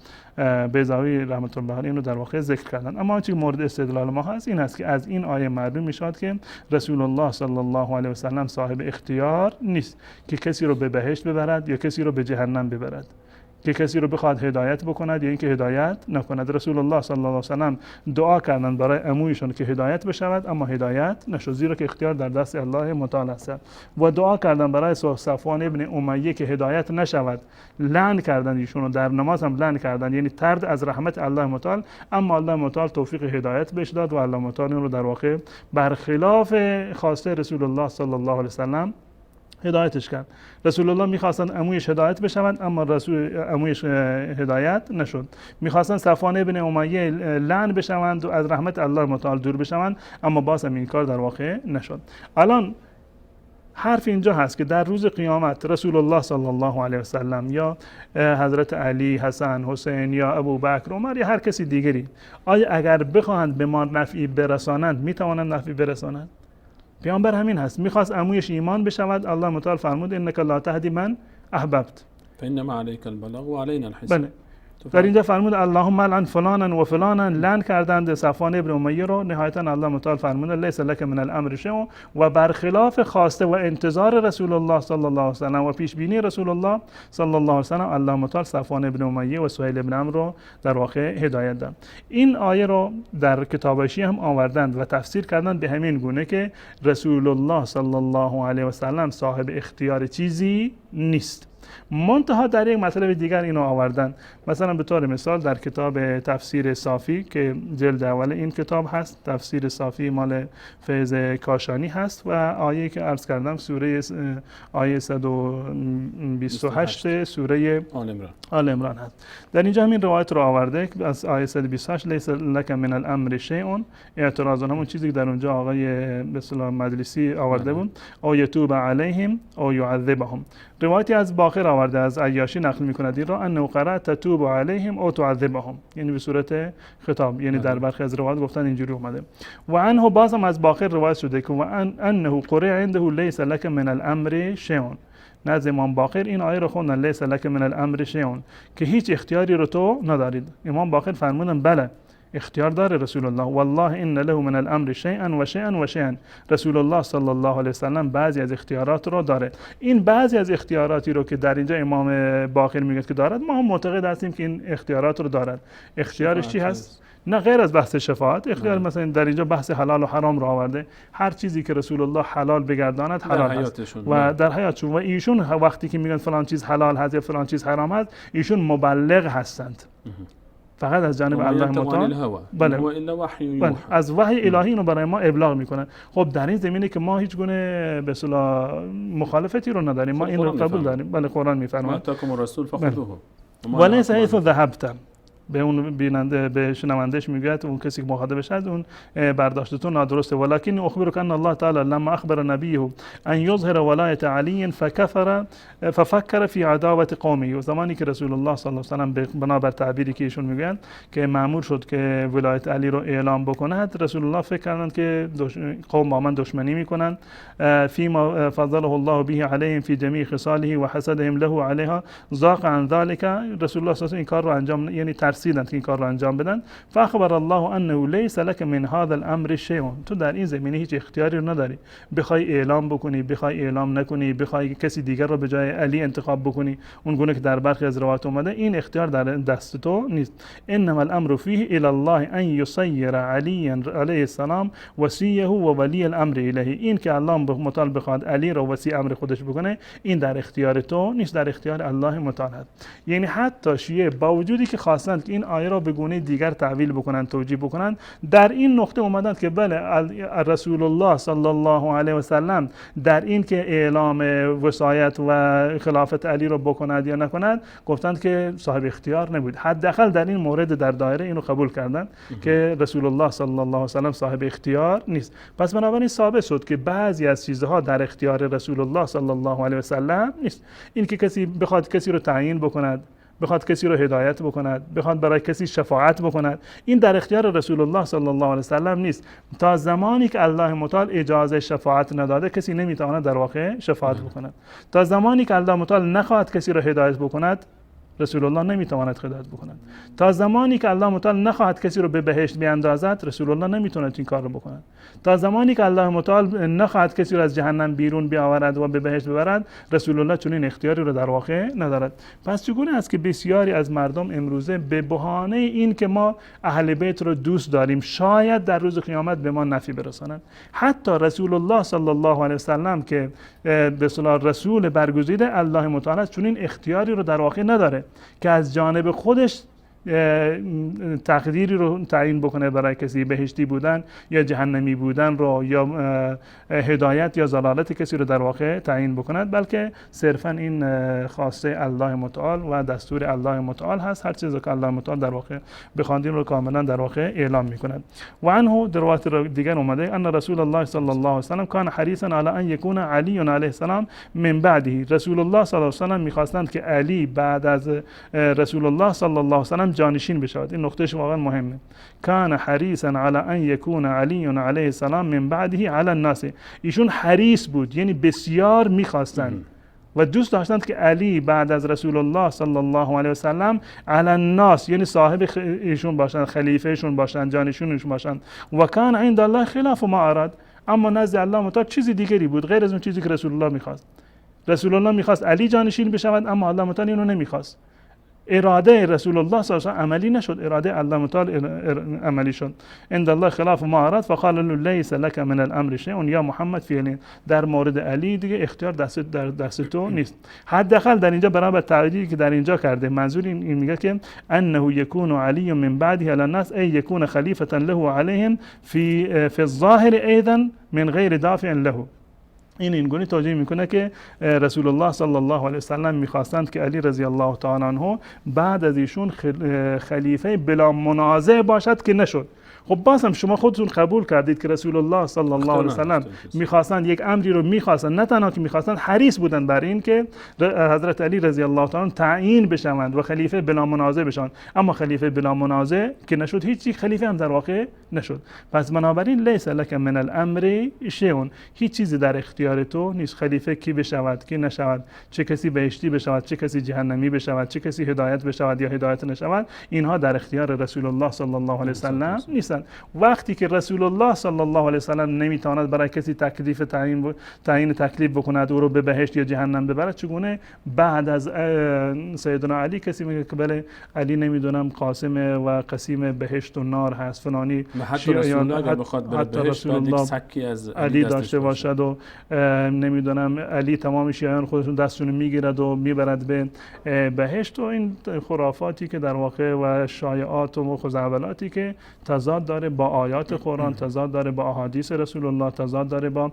بیضاوی رحمت الله علیه اینو در واقع ذکر کردن. اما آنچه مورد استدلال ما هست این است که از این آیه معلوم میشود که رسول الله صلی الله علیه و سلم صاحب اختیار نیست که کسی رو به بهشت ببرد یا کسی رو به جهنم ببرد. که کسی رو بخواد هدایت بکند یا اینکه هدایت نکند. رسول الله صلی الله علیه و سلم دعا کردند برای عمویشون که هدایت بشود، اما هدایت نشد، زیرا که اختیار در دست الله متعال است. و دعا کردند برای صفوان ابن امیه که هدایت نشود، لعن کردند ایشون رو، در نماز هم لعن کردند، یعنی طرد از رحمت الله متعال. اما الله متعال توفیق هدایت بهش داد و الله متعال این رو در واقع برخلاف خواسته رسول الله صلی الله علیه و سلم هدایتش کرد. رسول الله میخواستن عمویش هدایت بشوند، اما رسول عمویش هدایت نشد. میخواستن صفوان ابن امیه لعن بشوند و از رحمت الله متعال دور بشوند، اما باز هم این کار در واقع نشد. الان حرف اینجا هست که در روز قیامت رسول الله صلی الله علیه و سلم یا حضرت علی، حسن، حسین یا ابوبکر، عمر یا هر کسی دیگری، آیا اگر بخواهند به ما نفعی برسانند میتوانند نفعی برسانند؟ پیامبر همین هست، میخواست عمویش ایمان بشود، الله متعال فرمود انک لا تهدی من احببت فانما علیک البلاغ و علینا الحساب. بله، در اینجا فرمود اللهم لعن فلانا و فلانا، لعن کردند صفوان ابن امیه رو. نهایتا الله متعال فرمود لیس لک من الامر شیء، و برخلاف خواسته و انتظار رسول الله صلی الله علیه و سلم و پیش بینی رسول الله صلی الله علیه و سلم، الله متعال صفوان ابن امیه و سهیل ابن عمرو رو در واقع هدایت داد. این آیه رو در کتاب شیعه هم آوردند و تفسیر کردند به همین گونه که رسول الله صلی الله علیه و سلم صاحب اختیار چیزی نیست. منتها در یک مطلب دیگر اینو آوردن. مثلا به طور مثال در کتاب تفسیر صافی که جلد اول این کتاب هست، تفسیر صافی مال فیض کاشانی هست، و آیه که عرض کردم سوره آیه 128 سوره آل عمران هست. در اینجا همین روایت رو آورده که از آیه 128 لیس لک من الامر شیء، اعتراض همون چیزی که در اونجا آقای به اصطلاح مجلسی آورده بود، او یتوب علیهم او یعذبهم. روایتی از باقر آورده، از عیاشی نقل می‌کند این را، انه قرأ تتوب علیهم او تعذبهم، یعنی به صورت خطاب، یعنی در برخی از روایات گفتن اینجوری اومده. و عنه بازم از باقر روایت شده که و انه قرئ عنده لیس لک من الامر شیء، نزد امام باقر این آیه رو خوندن لیس لک من الامر شیء، که هیچ اختیاری رو تو ندارید. امام باقر فرمودن بله اختیار داره رسول الله، والله ان له من الامر شیئا و شیئا و شیئا، رسول الله صلی الله علیه و سلم بعضی از اختیارات رو داره. این بعضی از اختیاراتی رو که در اینجا امام باقر میگه که دارد، ما هم معتقد هستیم که این اختیارات رو دارد. اختیارش چی هست؟ نه غیر از بحث شفاعت، اختیار مثلا در اینجا بحث حلال و حرام رو آورده، هر چیزی که رسول الله حلال بگرداند حلال هست و در حیاتشون، و ایشون وقتی که میگن فلان چیز حلال هست یا فلان چیز حرام هست، ایشون مبلغ هستند، فقط از جانب الله متعال. بله، از وحی الهی اینو برای ما ابلاغ میکنن. خب در این زمینه که ما هیچ گونه به اصطلاح مخالفتی رو نداریم، ما این رو قبول داریم. بله، قرآن میفرماید اتاکم الرسول فخذوه ولیس حیث ذهبتم، به اون بیننده، به شنوندهش میگوید اون کسی که مخاطبش هست اون برداشتتون نادرسته. ولکن اخبرک ان الله تعالی لما اخبر نبیه ان یظهر ولایت علی ففکر فی عداوت قومه، و زمانی که رسول الله صلی الله علیه و سلم بنابر تعبیری که ایشون میگن که مأمور شد که ولایت علی رو اعلام بکند، رسول الله فکر کردند که قوم با من دشمنی میکنن. فيما فضله الله به علیهم فی جمیع خصاله و حسدهم له علیها ضاق عن ذلك، رسول الله صلی الله علیه و این کار رو انجام، یعنی ترسیدند که این کار رو انجام بدن. فاخبر الله انه لیس لك من هذا الامر شیء، تو در این زمینه هیچ اختیاری رو نداری، بخوای اعلام بکنی، بخوای اعلام نکنی، بخوای کسی دیگر رو به جای علی انتخاب بکنی، اون گونه که در برخی از روایات اومده، این اختیار در دست تو نیست. انما الامر فيه الى الله ان يصير علی علیه السلام وصیه و ولی الامر الیه، این که الله متعال بخواد علی رو وصی امر خودش بکنه، این در اختیار تو نیست، در اختیار الله متعال است. یعنی حتی شیعه با وجودی که خواستند که این آیه را به گونه دیگر تعویل بکنند، توجیه بکنند، در این نقطه اومدند که بله رسول الله صلی الله علیه و سلم در این که اعلام وصایت و خلافت علی رو بکند یا نکند، گفتند که صاحب اختیار نبود. حداقل در این مورد در دایره اینو قبول کردند که رسول الله صلی الله علیه و سلم صاحب اختیار نیست. پس بنابراین ثابت شد که بعضی از چیزها در اختیار رسول الله صلی الله علیه و سلم نیست. این که کسی بخواد کسی رو تعیین بکند، بخواد کسی رو هدایت بکند، بخواد برای کسی شفاعت بکند، این در اختیار رسول الله صلی الله علیه و سلم نیست. تا زمانی که الله متعال اجازه شفاعت نداده، کسی نمیتواند در واقع شفاعت بکند. تا زمانی که الله متعال نخواهد کسی رو هدایت بکند، رسول الله نمیتواند خدمت بکند. تا زمانی که الله متعال نخواهد کسی رو به بهشت بیاندازد، رسول الله نمیتواند این کار رو بکند. تا زمانی که الله متعال نخواهد کسی رو از جهنم بیرون بیاورد و به بهشت ببرد، رسول الله چنین اختیاری رو در واقع ندارد. پس چگونه است که بسیاری از مردم امروزه به بهانه این که ما اهل بیت رو دوست داریم، شاید در روز قیامت به ما نفی برسانند. حتی رسول الله صلی الله علیه وسلم که به اصطلاح رسول برگزیده الله متعال چنین اختیاری رو در واقع نداره که از جانب خودش تقدیری رو تعیین بکنه برای کسی، بهشتی بودن یا جهنمی بودن رو یا هدایت یا ضلالت کسی رو در واقع تعیین بکند، بلکه صرفا این خواسته الله متعال و دستور الله متعال هست. هر چیزی که الله متعال در واقع بخواندیم رو کاملا در واقع اعلام میکند. و عنه در روایت دیگر اومده ان رسول الله صلی الله علیه و سلم کان حریصا علی ان یکون علی علیه السلام من بعده. رسول الله صلی الله علیه و سلم میخواستند که علی بعد از رسول الله صلی الله علیه و سلم جانشین بشود. این نقطهش واقعا مهمه. کان حریصا علی ان یکون علی علیه السلام من بعده علی الناس. ایشون حریص بود، یعنی بسیار میخواستند و دوست داشتند که علی بعد از رسول الله صلی الله علیه و سلم علی الناس، یعنی صاحب ایشون باشند، خلیفه ایشون باشند، جانشینشون باشند. و کان عند الله خلاف ما اراد. اما نزد الله متعال چیزی دیگری بود غیر از اون چیزی که رسول الله میخواست. رسول الله میخواست علی جانشین بشود، اما الله متعال اینو نمیخواست. اراده رسول الله صلی الله علیه و اراده نشد، اراده الله متعال عملی شد. عند الله خلاف ما اراد فقال له لیس لك من الامر شیء یا محمد فعلا. در مورد علی دیگه اختیار دست تو نیست. حداقل در اینجا برابر تعبیری که در اینجا کرده، منظور این میگه که انه یکون علی من بعده علی الناس ای یکون خلیفه له علیهم فی الظاهر ایضا من غیر دافع له. این گونه توجیه میکنه که رسول الله صلی الله علیه و سلم میخواستند که علی رضی الله تعالی عنه بعد از ایشون خلیفه بلا منازع باشد که نشد. خب باز هم شما خودتون قبول کردید که رسول الله صلی الله علیه و سلم میخواستند یک امری رو میخواستند، نه تنها که میخواستند، حریص بودند بر این که حضرت علی رضی الله تعالی تعیین بشوند و خلیفه بلا منازع بشوند. اما خلیفه بلا منازع که نشد، هیچ خلیفه هم در واقع نشد. پس بنابراین لیس لک من الامر شیء، هیچ چیزی در اختیار تو نیست. خلیفه کی بشود کی نشود، چه کسی بهشتی بشود چه کسی جهنمی بشود، چه کسی هدایت بشود یا هدایت نشود، اینها در اختیار رسول الله صلی الله علیه و سلم نیست. وقتی که رسول الله صلی الله علیه و سلم نمیتواند برای کسی تکلیف تعیین تکلیف بکند او رو به بهشت یا جهنم ببرد، چگونه بعد از سیدنا علی کسی میگه که بله علی نمیدونم قاسم و قسیم بهشت و نار هست فلانی، حتی رسول الله اگر بخواد بره بهشت باید یک سکی از علی داشته باشد و نمیدونم علی تمام شیعیان خودشون دستشون میگیرد و میبرد به بهشت. و این خرافاتی که در واقع و شایعات و خزعبلاتی که تضاد داره با آیات قرآن، تضاد داره با احادیث رسول الله، تضاد داره با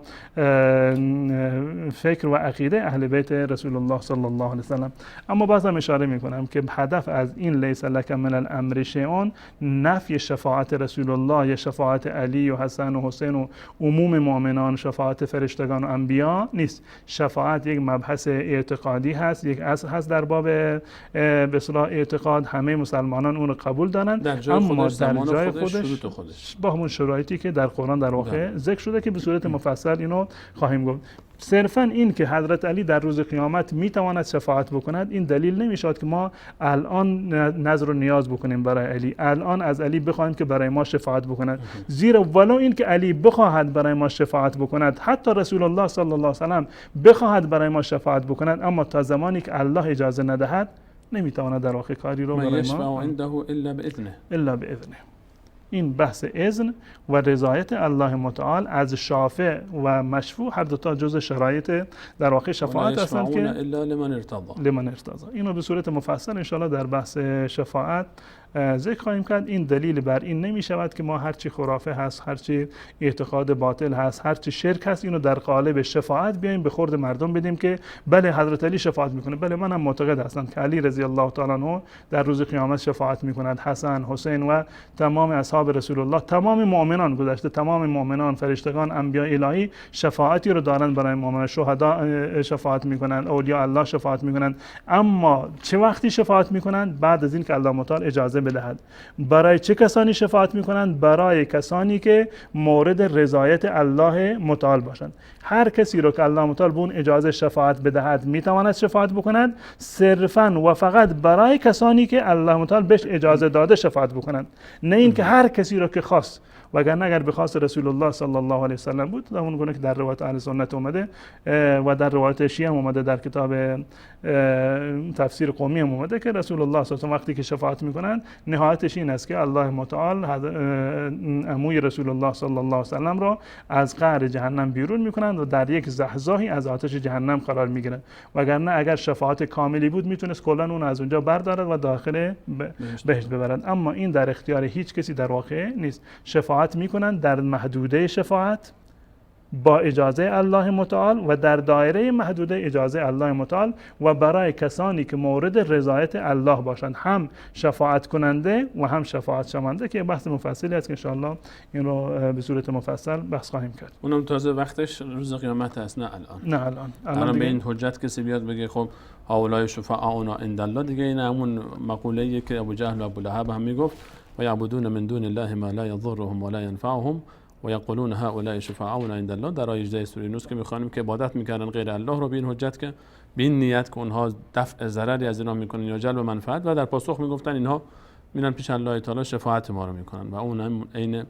فکر و عقیده اهل بیت رسول الله صلی الله علیه وسلم. اما بازم اشاره میکنم که هدف از این لیس لک من الامر شیء نفی شفاعت رسول الله یا شفاعت علی و حسن و حسین و عموم مؤمنان، شفاعت فرشتگان و انبیا نیست. شفاعت یک مبحث اعتقادی هست، یک اصل هست در باب به اصطلاح اعتقاد، همه مسلمانان اون رو قبول دارن، اما در جای خودش با همون شرایطی که در قرآن در واقع ذکر شده که به صورت مفصل اینو خواهیم گفت. صرفا این که حضرت علی در روز قیامت میتواند شفاعت بکند این دلیل نمیشود که ما الان نظر و نیاز بکنیم برای علی، الان از علی بخوایم که برای ما شفاعت بکند. زیرا ولو این که علی بخواهد برای ما شفاعت بکند، حتی رسول الله صلی الله علیه و سلم بخواهد برای ما شفاعت بکند، اما تا زمانی که الله اجازه ندهد نمیتواند در واقع کاری رو برای ما عنده الا باذنه. این بحث اذن و رضایت الله متعال از شافع و مشفوع هر دو تا جزء شرایط در واقع شفاعت هستند که الا لمن ارتضى. اینو به صورت مفصل ان شاء الله در بحث شفاعت ذکر خواهیم کرد. این دلیل بر این نمی شود که ما هرچی خرافه هست، هرچی اعتقاد باطل هست، هرچی شرک هست، اینو در قالب شفاعت بیایم به خورد مردم بدیم که بله حضرت علی شفاعت میکنه. بله منم معتقد هستم که علی رضی الله تعالی عنه در روز قیامت شفاعت میکند، حسن، حسین و تمام اصحاب رسول الله، تمام مؤمنان گذشته، تمام مؤمنان، فرشتگان، انبیاء الهی شفاعتی رو دارن برای مؤمنان، شهدا شفاعت میکنن، اولیاء الله شفاعت میکنن. اما چه وقتی شفاعت میکنن؟ بعد از این که الله متعال اجازه بدهد. برای چه کسانی شفاعت میکنند؟ برای کسانی که مورد رضایت الله متعال باشند. هر کسی رو که الله متعال به اون اجازه شفاعت بدهد میتواند شفاعت بکند، صرفاً و فقط برای کسانی که الله متعال بهش اجازه داده شفاعت بکنند، نه اینکه هر کسی رو که خواست. وگرنه اگر بخواست رسول الله صلی الله علیه وسلم بود، همون گونه که در روایت اهل سنت اومده و در روایت شیعه هم اومده، در کتاب تفسیر قومی هم اومده که رسول الله صلی الله علیه و وقتی که شفاعت میکنند نهایتش این است که الله متعال عموی رسول الله صلی الله علیه وسلم را از قعر جهنم بیرون میکنند و در یک زحزاحی از آتش جهنم قرار میگیرند. وگرنه اگر شفاعت کاملی بود میتونست کلا اون از اونجا بردارد و داخل بهشت ببرد. اما این در اختیار هیچ کسی در واقع نیست. شفاعت میکنند در محدوده شفاعت با اجازه الله متعال و در دایره محدوده اجازه الله متعال و برای کسانی که مورد رضایت الله باشند، هم شفاعت کننده و هم شفاعت شونده، که بحث مفصلی است که انشاءالله این رو به صورت مفصل بحث خواهیم کرد. اونم تازه وقتش روز قیامت است، نه الان. الان به این حجت کسی بیاد بگه خب هؤلاء شفعاؤنا عند الله، دیگه این همون مقوله‌ای که ابو جهل و ابو لهب هم میگفت و یعبدون من دون الله ما لا یضرهم ولا ینفعهم و یقولون هؤلاء شفعاؤنا عند الله. در آیه 18 سوره یونس که میخوانیم که عبادت میکردن غیر الله رو به این حجت که به این نیت که اونها دفع ضرری از اینا میکنن یا جلب منفعت، و در پاسخ میگفتن اینها میرن پیش الله تعالی شفاعت ما رو میکنن و اون هم عین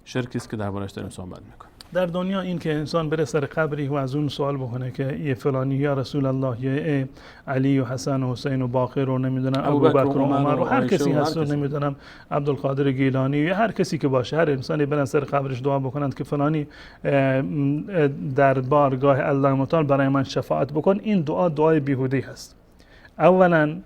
شرکی است که دربارش داریم صحبت میکنیم. در دنیا این که انسان بره سر قبری و از اون سوال بکنه که یه فلانی یا رسول الله یا علی و حسن و حسین و باقر و نمیدونم ابوبکر و عمر و هر کسی هست و نمیدونم عبدالقادر گیلانی یا هر کسی که باشه، هر انسانی برن سر قبرش دعا بکنند که فلانی در بارگاه الله متعال برای من شفاعت بکن، این دعای بیهوده‌ای هست. اولا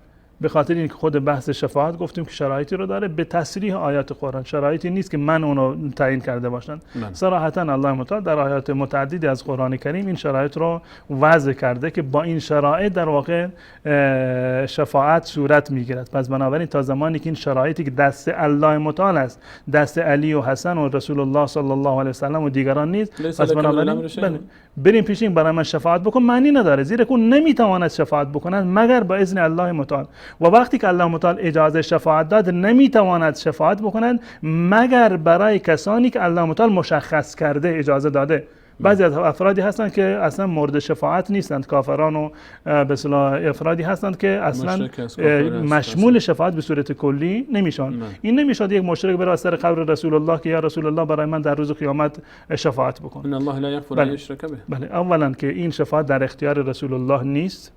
به خاطر اینکه خود بحث شفاعت گفتیم که شرایطی رو داره، به تصریح آیات قرآن، شرایطی نیست که من اونو تعیین کرده باشم. صراحتا الله متعال در آیات متعددی از قرآن کریم این شرایط رو وضع کرده که با این شرایط در واقع شفاعت صورت میگیرد. پس بنابراین تا زمانی که این شرایطی که دست الله متعال است، دست علی و حسن و رسول الله صلی الله علیه و سلم و دیگران نیست، پس بنابراین بریم پیش این برای من شفاعت بکن معنی نداره، زیرا که اون نمیتواند شفاعت بکند مگر با اذن الله متعال. و وقتی که الله متعال اجازه شفاعت داد، نمیتواند شفاعت بکنند مگر برای کسانی که الله متعال مشخص کرده، اجازه داده. بعضی از افرادی هستند که اصلا مورد شفاعت نیستند، کافران و به اصطلاح افرادی هستند که اصلا مشمول شفاعت به صورت کلی نمیشن. این نمیشد یک مشرک بره از سر قبر رسول الله که یا رسول الله برای من در روز قیامت شفاعت بکن. ان الله لا یغفر ان یشرک به. بله، اولا که این شفاعت در اختیار رسول الله نیست.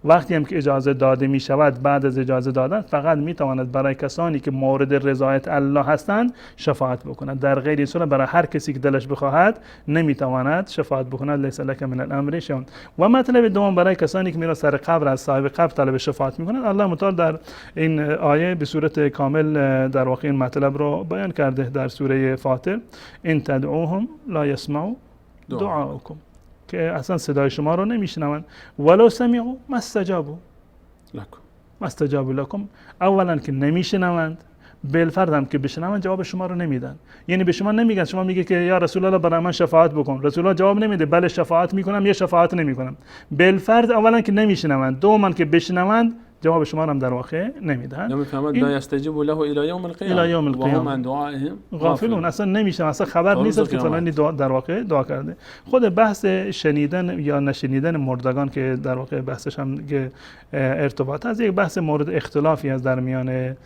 وقتی هم که اجازه داده می شود، بعد از اجازه دادن فقط می تواند برای کسانی که مورد رضایت الله هستند شفاعت بکند. در غیر این صورت برای هر کسی که دلش بخواهد نمی تواند شفاعت بکند. لیس لک من الامر شیء. و مطلب دوم برای کسانی که میرن سر قبر از صاحب قبر طلب شفاعت میکنند، الله متعال در این آیه به صورت کامل در واقع این مطلب رو بیان کرده در سوره فاطر: ان تدعوهم لا يسمعوا دعاءكم، که اصلا صدای شما رو نمیشنوند. ولو سمعوا ما استجابوا لكم. اولا که نمیشنوند، بالفرض هم که بشنوند جواب شما رو نمیدن. یعنی به شما نمیگن، شما میگه که یا رسول الله برای من شفاعت بکن، رسول الله جواب نمیده بله شفاعت میکنم یا شفاعت نمیکنم. بالفرض اولا که نمیشنوند، دوما که بشنوند جواب شما هم در واقع نمیدهند. یا میفهمد لا یستجیب له الی یوم القیامه الی یوم القیامه و هم عن دعائهم غافلون. اصلا نمیشه، اصلا خبر نیست که فلانی در واقع دعا کرده. خود بحث شنیدن یا نشنیدن مردگان که در واقع بحثش هم که ارتباط از یک بحث مورد اختلافی از در میان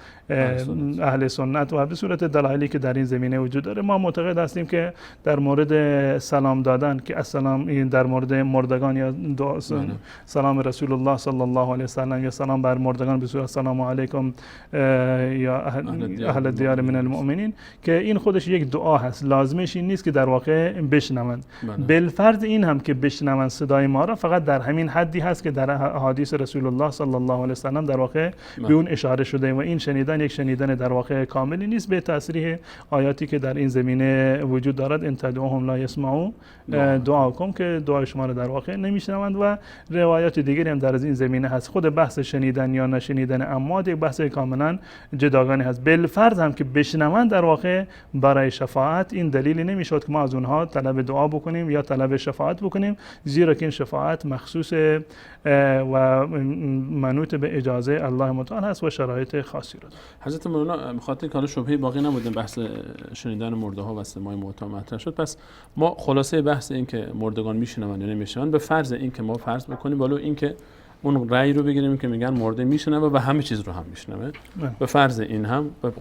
اهل سنت و به صورت دلایلی که در این زمینه وجود داره. ما معتقد هستیم که در مورد سلام دادن که السلام، در مورد مردگان یا سلام رسول الله صلی الله علیه و سلم یا سلام بر مردگان به صورت سلام علیکم یا اهل دیار من المؤمنین، که این خودش یک دعا هست، لازمش این نیست که در واقع بشنوند. بالفرض این هم که بشنوند صدای ما را فقط در همین حدی هست که در احادیث رسول الله صلی الله علیه و سلم در واقع به اون اشاره شده و این شنیدن یک شنیدن در واقع کاملی نیست به تصریح آیاتی که در این زمینه وجود دارد: ان تدعوهم لا يسمعوا دعاءكم، که دعای شما را در واقع نمیشنوند. و روایات دیگری هم در این زمینه هست. خود بحث شنیدن شنیدن یا نشنیدن اموات یک بحث کاملا جداگانه هست. بالفرض هم که بشنون در واقع برای شفاعت این دلیلی نمیشد که ما از اونها طلب دعا بکنیم یا طلب شفاعت بکنیم، زیرا که این شفاعت مخصوص و منوط به اجازه الله متعال هست و شرایط خاصی رو داره. حضرت مولانا می‌خواد که حالا شبهه باقی نبوده بحث شنیدن مرده ها و سماع موتى مطرح شد، پس ما خلاصه بحث این که مردگان میشنون یا نمیشنون به فرض این که ما فرض بکنیم بالو این که اون رأی رو بگیریم که میگن مرده میشنوه و همه چیز رو هم میشنوه، به فرض این هم به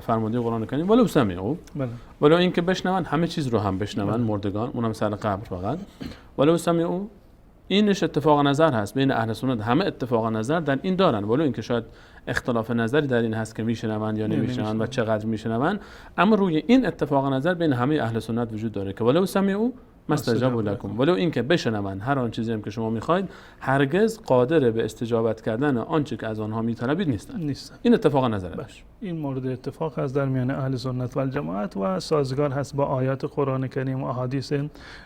فرمانده قرآن کریم ولو سمعوا، ولو این که بشنون همه چیز رو هم بشنون مردگان، اونم سر قبر فقط، ولو سمعوا اینش اتفاق نظر هست بین اهل سنت، همه اتفاق نظر در این دارن، ولو اینکه شاید اختلاف نظری در این هست که میشنون یا نمیشنون و چقدر میشنون، اما روی این اتفاق نظر بین همه اهل سنت وجود داره که ولو سمعوا ما استجابوا لكم، ولو اینکه بشنون هر آن چیزی هم که شما میخواید هرگز قادر به استجابت کردن آنچه که از آنها میطلبید نیستن. این اتفاق نظر باشه. این مورد اتفاق هست در میان اهل سنت و الجماعت و سازگار هست با آیات قرآن کریم و احادیث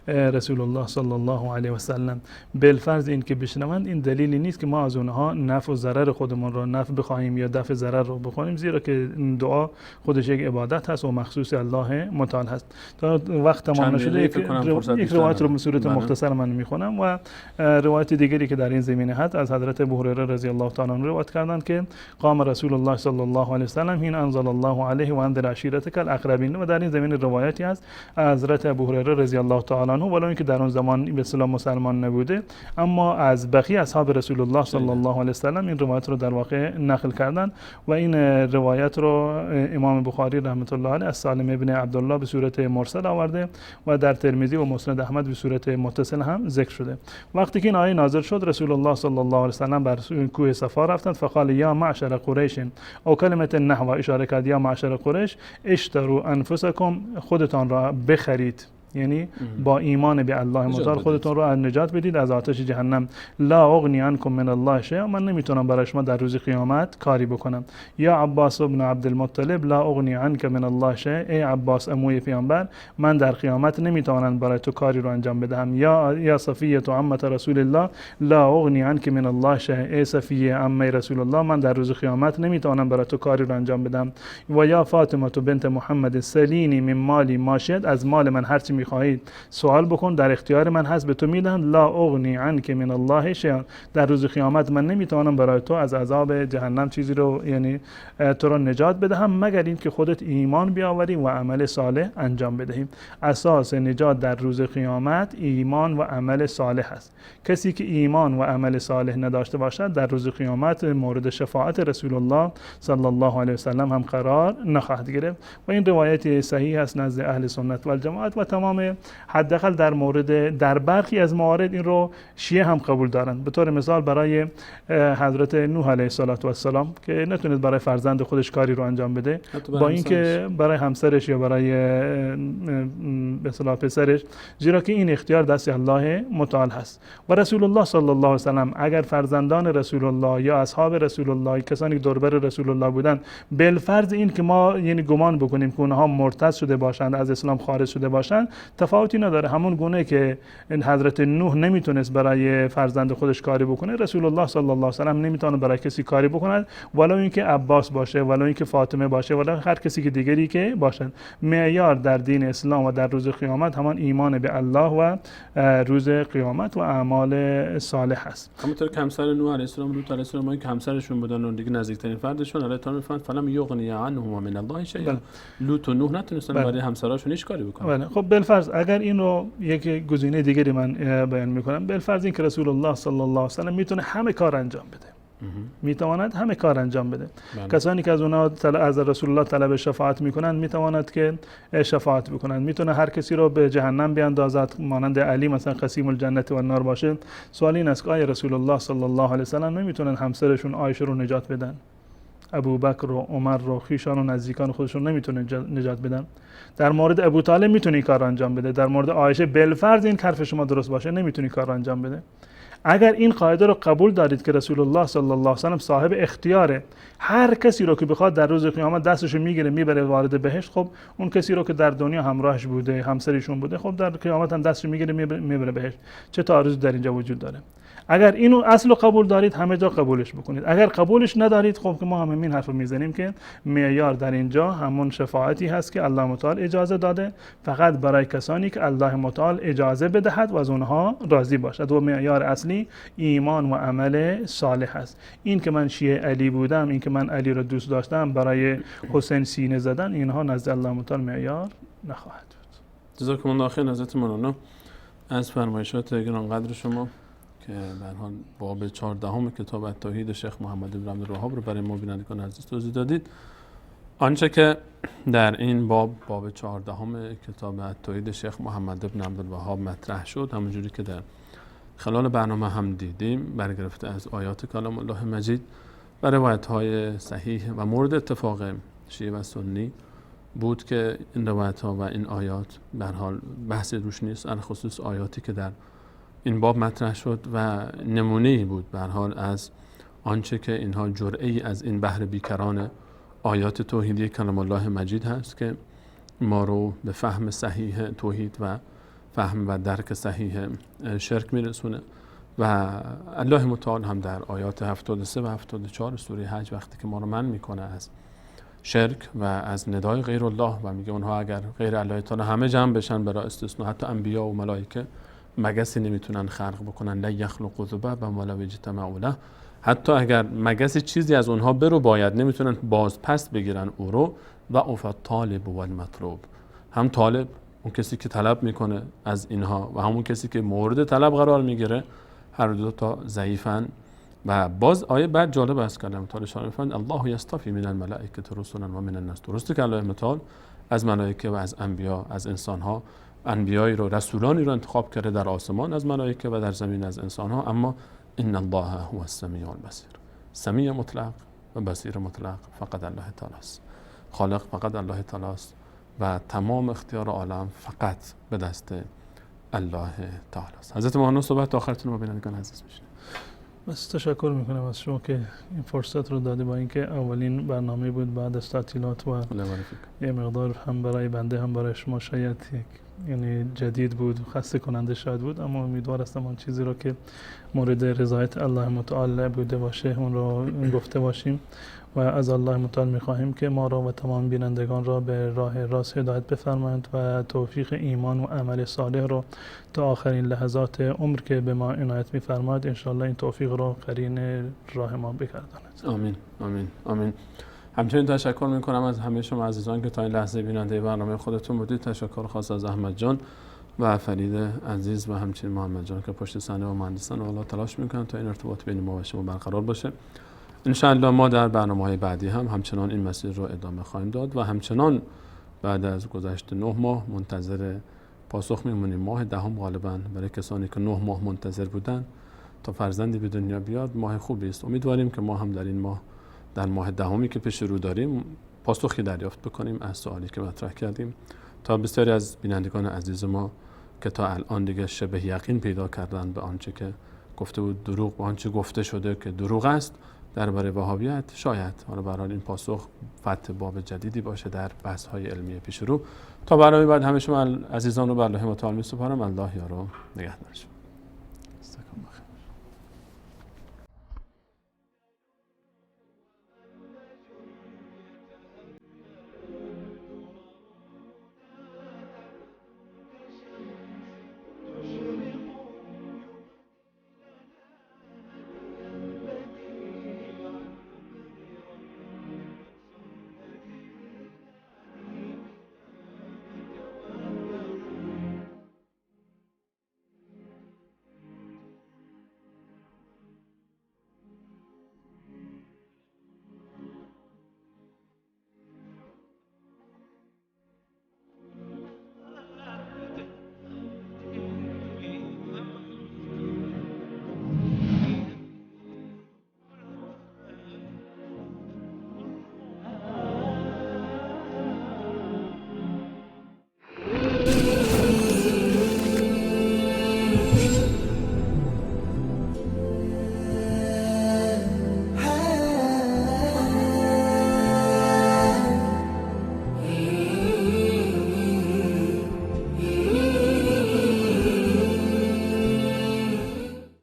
رسول الله صلی الله علیه و سلم. بالفرض این که بشنوند این دلیلی نیست که ما از اونها نفع و ضرر خودمون رو نفع بخوایم یا دفع ضرر رو بخوایم، زیرا که دعا خودش یک عبادت هست و مخصوص الله متعال هست. تا وقت تمام نشده یک روایت رو به صورت مختصر من میخونم و روایت دیگری که در این زمینه هست از حضرت ابو هریره رضی الله تعالی عنه روایت کردند که قام رسول الله صلی الله علیه و سلم حين انزل الله علیه و انذر عشیرتک الاقربین، و در این زمینه روایتی هست از حضرت ابو هریره رضی الله تعالی عنه، ولو اینکه در اون زمان به اصطلاح مسلمان نبوده، اما از بقیه اصحاب رسول الله صلی الله علیه و سلم این روایت رو در واقع نقل کردند و این روایت رو امام بخاری رحمت الله علیه از سالم ابن عبدالله به صورت مرسل آورده و در ترمذی و مسند احمد به صورت متصل هم ذکر شده. وقتی که این آیه نازل شد رسول الله صلی الله علیه و سلم بر کوه صفا رفتند، فقال یا معشر قریش، او کلمه نحو اشاره کرد یا معشر قریش اشتروا انفسکم، خودتان را بخرید، یعنی با ایمان به الله متعال خودتون رو از نجات بدید از آتش جهنم. لا اغنی عنکم من الله شیئا، من نمیتونم برای شما در روز قیامت کاری بکنم. یا عباس ابن عبدالمطلب لا اغنی عنک من الله شیئا، ای عباس عموی پیامبر من در قیامت نمیتونم برای تو کاری رو انجام بدهم. یا صفیه عمه رسول الله لا اغنی عنک من الله شیئا، ای صفیه عمه رسول الله من در روز قیامت نمیتونم برای تو کاری رو انجام بدم. و یا فاطمه بنت محمد سلینی من مالی ما شئت، از مال من هر چی میخواهید سوال بکن در اختیار من هست به تو میدم. لا اغنی عنک من الله شیئا، در روز قیامت من نمیتوانم برای تو از عذاب جهنم چیزی رو یعنی تو رو نجات بدهم مگر این که خودت ایمان بیاوری و عمل صالح انجام بدهیم. اساس نجات در روز قیامت ایمان و عمل صالح است. کسی که ایمان و عمل صالح نداشته باشد در روز قیامت مورد شفاعت رسول الله صلی الله علیه و سلم هم قرار نخواهد گرفت و این روایت صحیح است نزد اهل سنت و الجماعت و تمام حداقل در برخی از موارد این رو شیعه هم قبول دارند. به طور مثال برای حضرت نوح علیه السلام که نتونید برای فرزند خودش کاری رو انجام بده، با اینکه برای همسرش یا برای به اصطلاح پسرش، زیرا که این اختیار دست الله متعال هست. و رسول الله صلی الله علیه و سلم اگر فرزندان رسول الله یا اصحاب رسول الله کسانی که دوربر رسول الله بودند بالفرض این که ما یعنی گمان بکنیم که اونها مرتد شده باشند از اسلام خارج شده باشند تفاوتی نداره. همون گونه که این حضرت نوح نمیتونست برای فرزند خودش کاری بکنه، رسول الله صلی الله علیه و سلم نمیتونه برای کسی کاری بکند، ولو اینکه عباس باشه، ولو اینکه فاطمه باشه، ولو هر کسی که دیگری که باشند. معیار در دین اسلام و در روز قیامت همان ایمان به الله و روز قیامت و اعمال صالح است. همونطور که همسر نوح علیه السلام لوط علیه السلام که همسرشون بودن و دیگه نزدیکترین فردشون علیه تعالی فرمود فلم یغنی عنهما من الله شیئا، لوط و نوح نتونستن برای همسراشون هیچ کاری بکنن. خب بالفرض اگر این رو یک گزینه دیگری من بیان میکنم، بالفرض این که رسول الله صلی الله علیه و سلم میتونه همه کار انجام بده، میتواند همه کار انجام بده. کسانی که از اونها از رسول الله طلب شفاعت میکنند میتواند که شفاعت بکنند، میتونه هر کسی رو به جهنم بیاندازد مانند علی مثلا قسیم الجنت و النار باشه. سوال این است که آیا رسول الله صلی الله علیه و سلم نمیتونن همسرشون عایشه رو نجات بدن؟ ابوبکر و عمر رو خیشان و نزدیکان خودشون نمیتونه نجات بدن؟ در مورد ابو طالب میتونی کار انجام بده، در مورد عایشه بالفرض این حرف شما درست باشه نمیتونی کار انجام بده. اگر این قاعده رو قبول دارید که رسول الله صلی الله علیه و سلم صاحب اختیاره، هر کسی رو که بخواد در روز قیامت دستشو میگیره میبره وارد بهشت، خب اون کسی رو که در دنیا همراهش بوده همسرشون بوده، خب در قیامت هم دستشو میگیره میبره بهشت، چه تعارضی در اینجا وجود داره؟ اگر اینو اصل رو قبول دارید همه جا قبولش بکنید، اگر قبولش ندارید خب که ما هم این حرف رو میزنیم که معیار در اینجا همون شفاعتی هست که الله متعال اجازه داده فقط برای کسانی که الله متعال اجازه بدهد و از اونها راضی باشد و معیار اصلی ایمان و عمل صالح است. این که من شیعه علی بودم، این که من علی رو دوست داشتم برای حسین سینه زدن، اینها نزد الله متعال معیار نخواهد بود. جزاکم الله خیر حضرت مولانا از فرمایشات گرانقدر شما که به هر حال باب 14 کتاب التوحید شیخ محمد بن عبدالوهاب رو برای ما بینندگان عزیز توضیح دادید. آنچه که در این باب 14 کتاب التوحید شیخ محمد بن عبدالوهاب مطرح شد، همونجوری که در خلال برنامه هم دیدیم، برگرفته از آیات کلام الله مجید و روایت‌های صحیح و مورد اتفاق شیعه و سنی بود که این روایت‌ها و این آیات به هر حال بحث روش نیست، علی خصوص آیاتی که در این باب مطرح شد و نمونه‌ای بود به هر حال از آنچه که اینها جرعه‌ای از این بحر بیکران آیات توحیدی کلام الله مجید هست که ما رو به فهم صحیح توحید و فهم و درک صحیح شرک میرسونه. و الله متعال هم در آیات 73 و 74 سوره حج وقتی که ما رو منع میکنه از شرک و از ندای غیر الله و میگه اونها اگر غیر الله تعالی همه جمع بشن برای استثناء حتی انبیا و ملائکه مگسی نمیتونن خلق بکنن، لا یخلق ذبابا ولا اجتمعوا له، حتی اگر مگسی چیزی از اونها برو باید نمیتونن باز پس بگیرن او رو. و اوف الطالب و المطلوب، هم طالب اون کسی که طلب میکنه از اینها و همون کسی که مورد طلب قرار میگیره، هر دو تا ضعیفن. و باز آیه بعد جالب است که الله تعالی اشاره می‌فرماید الله یصطفی من الملائکه رسلا و من الناس. درسته که الله متعال از ملائکه و از انبیا، از انسانها انبیایی رو، رسولانی رو انتخاب کرده در آسمان از ملائکه و در زمین از انسانها، اما ان الله هو السمیع البصیر، سمیع مطلق و بصیر مطلق فقط الله تعالی است. خالق فقط الله تعالی است و تمام اختیار عالم فقط به دست الله تعالی است. حضرت مولانا صحبت آخرتون رو با بینندگان عزیز میشین. بس تشکر میکنم از شما که این فرصت رو دادی، با اینکه اولین برنامه بود بعد از تعطیلات و یه مقدار هم برای بنده هم برای شما شاید یعنی جدید بود، خسته کننده شاید بود، اما امیدوار هستم آن چیزی رو که مورد رضایت الله متعال بوده باشه اون رو گفته باشیم و از الله متعال میخواهیم که ما را و تمام بینندگان را به راه راست هدایت بفرمایند و توفیق ایمان و عمل صالح رو تا آخرین لحظات عمر که به ما عنایت میفرماید انشاءالله این توفیق رو قرین راه ما بگرداند. آمین آمین آمین. همچنین تشکر میکنم از همه شما عزیزان که تا این لحظه بیننده برنامه خودتون بودید. تشکر خاص از احمد جان و فرید عزیز و همچنین محمد جان که پشت صحنه و مهندسان و الله تلاش میکنن تا این ارتباط بین ما و شما برقرار باشه. انشاءالله ما در برنامه‌های بعدی هم همچنان این مسیر رو ادامه خواهیم داد و همچنان بعد از گذشت 9 ماه منتظر پاسخ میمونیم. ماه دهم غالبا برای کسانی که 9 ماه منتظر بودن تا فرزندی به دنیا بیاد ماه خوبی است. امیدواریم که ما هم در این ماه، در ماه دهمی که پیش رو داریم، پاسخی دریافت بکنیم از سوالی که مطرح کردیم تا بسیاری از بینندگان عزیز ما که تا الان دیگه شبه یقین پیدا کردن به آنچه که گفته بود دروغ، به آنچه گفته شده که دروغ است درباره وهابیت، شاید حالا برای این پاسخ فتح باب جدیدی باشه در بحث‌های علمی پیش رو. تا برنامه بعد همه شما عزیزان رو به الله متعال می‌سپارم. الله یارو نگهدارش.